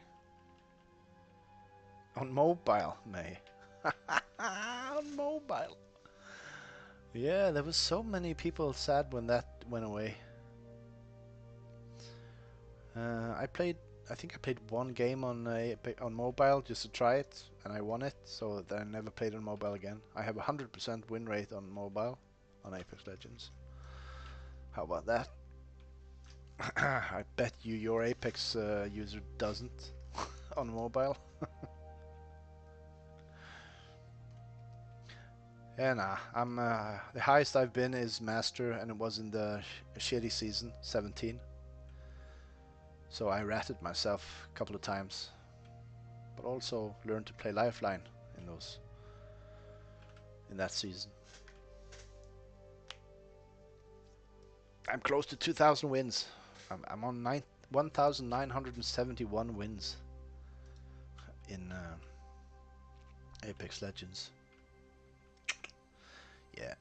On mobile, May. On mobile. Yeah, there was so many people sad when that went away. I think I played one game on mobile just to try it, and I won it. So then I never played on mobile again. I have a 100% win rate on mobile, on Apex Legends. How about that? I bet you your Apex user doesn't on mobile. Yeah, nah. I'm the highest I've been is Master, and it was in the shitty season 17. So I ratted myself a couple of times, but also learned to play Lifeline in that season. I'm close to 2,000 wins. I'm on 1,971 wins in Apex Legends. Yeah,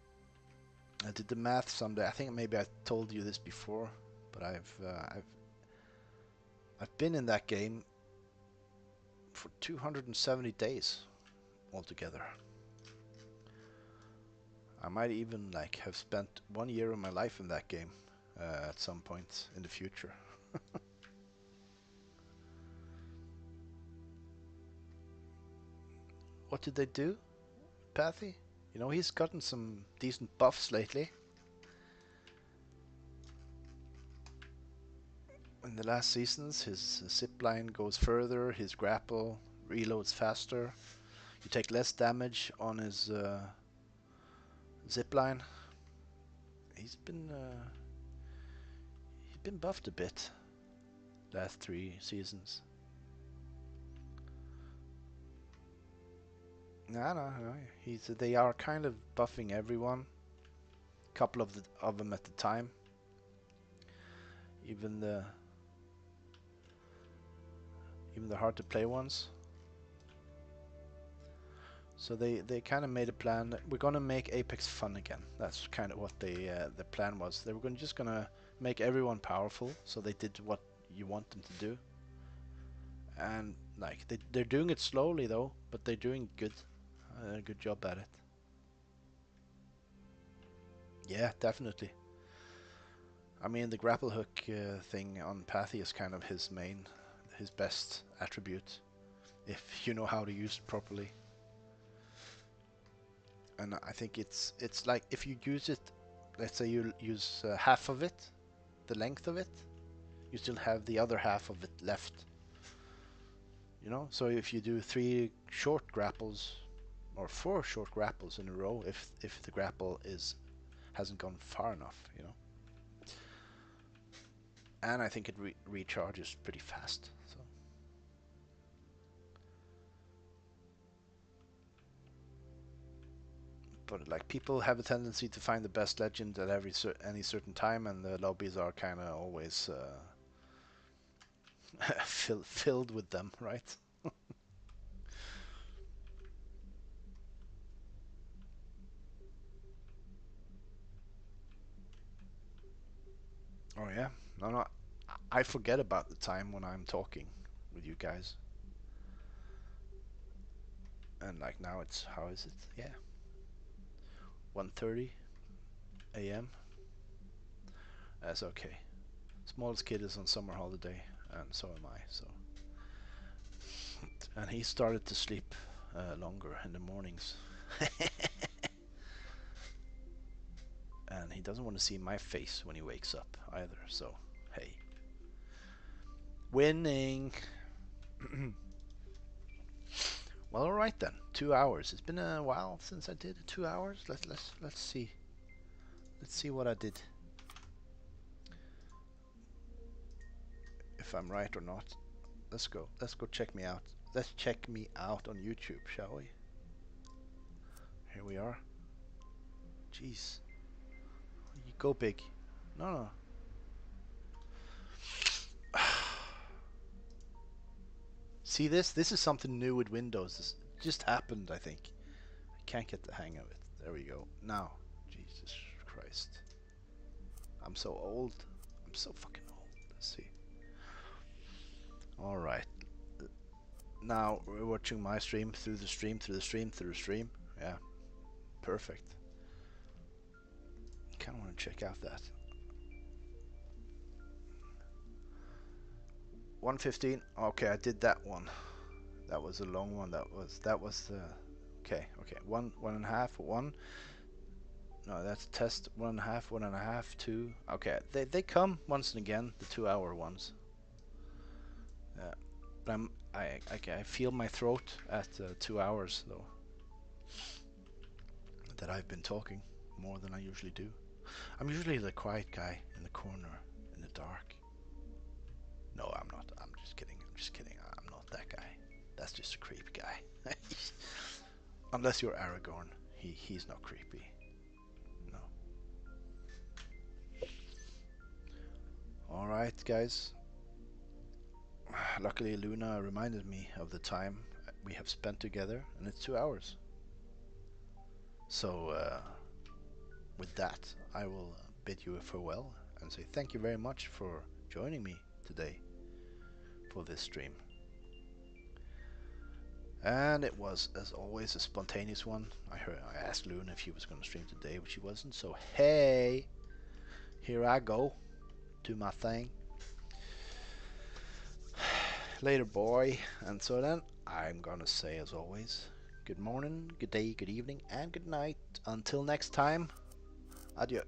I did the math someday. I think maybe I told you this before, but I've been in that game for 270 days altogether. I might even like have spent 1 year of my life in that game at some point in the future. What did they do, Pathy? You know, he's gotten some decent buffs lately. In the last seasons, his zipline goes further, his grapple reloads faster. You take less damage on his zipline. He's been buffed a bit last 3 seasons. No. They are kind of buffing everyone. Couple of them at the time. Even the hard to play ones. So they kind of made a plan that we're gonna make Apex fun again. That's kind of what the plan was. They were just gonna make everyone powerful. So they did what you want them to do. And like they're doing it slowly though, but they're doing good. A good job at it. Yeah, definitely. I mean, the grapple hook thing on Pathy is kind of his best attribute, if you know how to use it properly. And I think it's like if you use it, let's say you use half of it, the length of it, you still have the other half of it left. You know, so if you do 3 short grapples or 4 short grapples in a row, if the grapple hasn't gone far enough, you know. And I think it recharges pretty fast. So. But like people have a tendency to find the best legend at any certain time, and the lobbies are kind of always filled with them, right? Oh yeah, no, I forget about the time when I'm talking with you guys, and like now it's how is it? Yeah, 1:30 a.m. That's okay. Smallest kid is on summer holiday, and so am I. So, and he started to sleep longer in the mornings. And he doesn't want to see my face when he wakes up either, so hey. Winning. Well, alright then. 2 hours. It's been a while since I did 2 hours. Let's see. Let's see what I did. If I'm right or not. Let's go. Let's go check me out. Let's check me out on YouTube, shall we? Here we are. Jeez. You go big. No. See this? This is something new with Windows. This just happened, I think. I can't get the hang of it. There we go. Now. Jesus Christ. I'm so old. I'm so fucking old. Let's see. Alright. Now we're watching my stream through the stream. Yeah. Perfect. Kinda wanna check out that. 1:15. Okay, I did that one. That was a long one. That was okay. Okay, one and a half, one. No, that's test 1.5, 1.5, 2. Okay, they come once and again, the 2-hour ones. Yeah, but I feel my throat at 2 hours though. That I've been talking more than I usually do. I'm usually the quiet guy in the corner in the dark. No, I'm not. I'm just kidding. I'm just kidding. I'm not that guy. That's just a creepy guy. Unless you're Aragorn, he's not creepy. No. All right, guys. Luckily, Luna reminded me of the time we have spent together, and it's 2 hours. So, with that, I will bid you a farewell and say thank you very much for joining me today for this stream. And it was, as always, a spontaneous one. I asked Luna if she was going to stream today, but she wasn't. So, hey, here I go, do my thing. Later, boy. And so then, I'm gonna say, as always, good morning, good day, good evening, and good night. Until next time, adieu.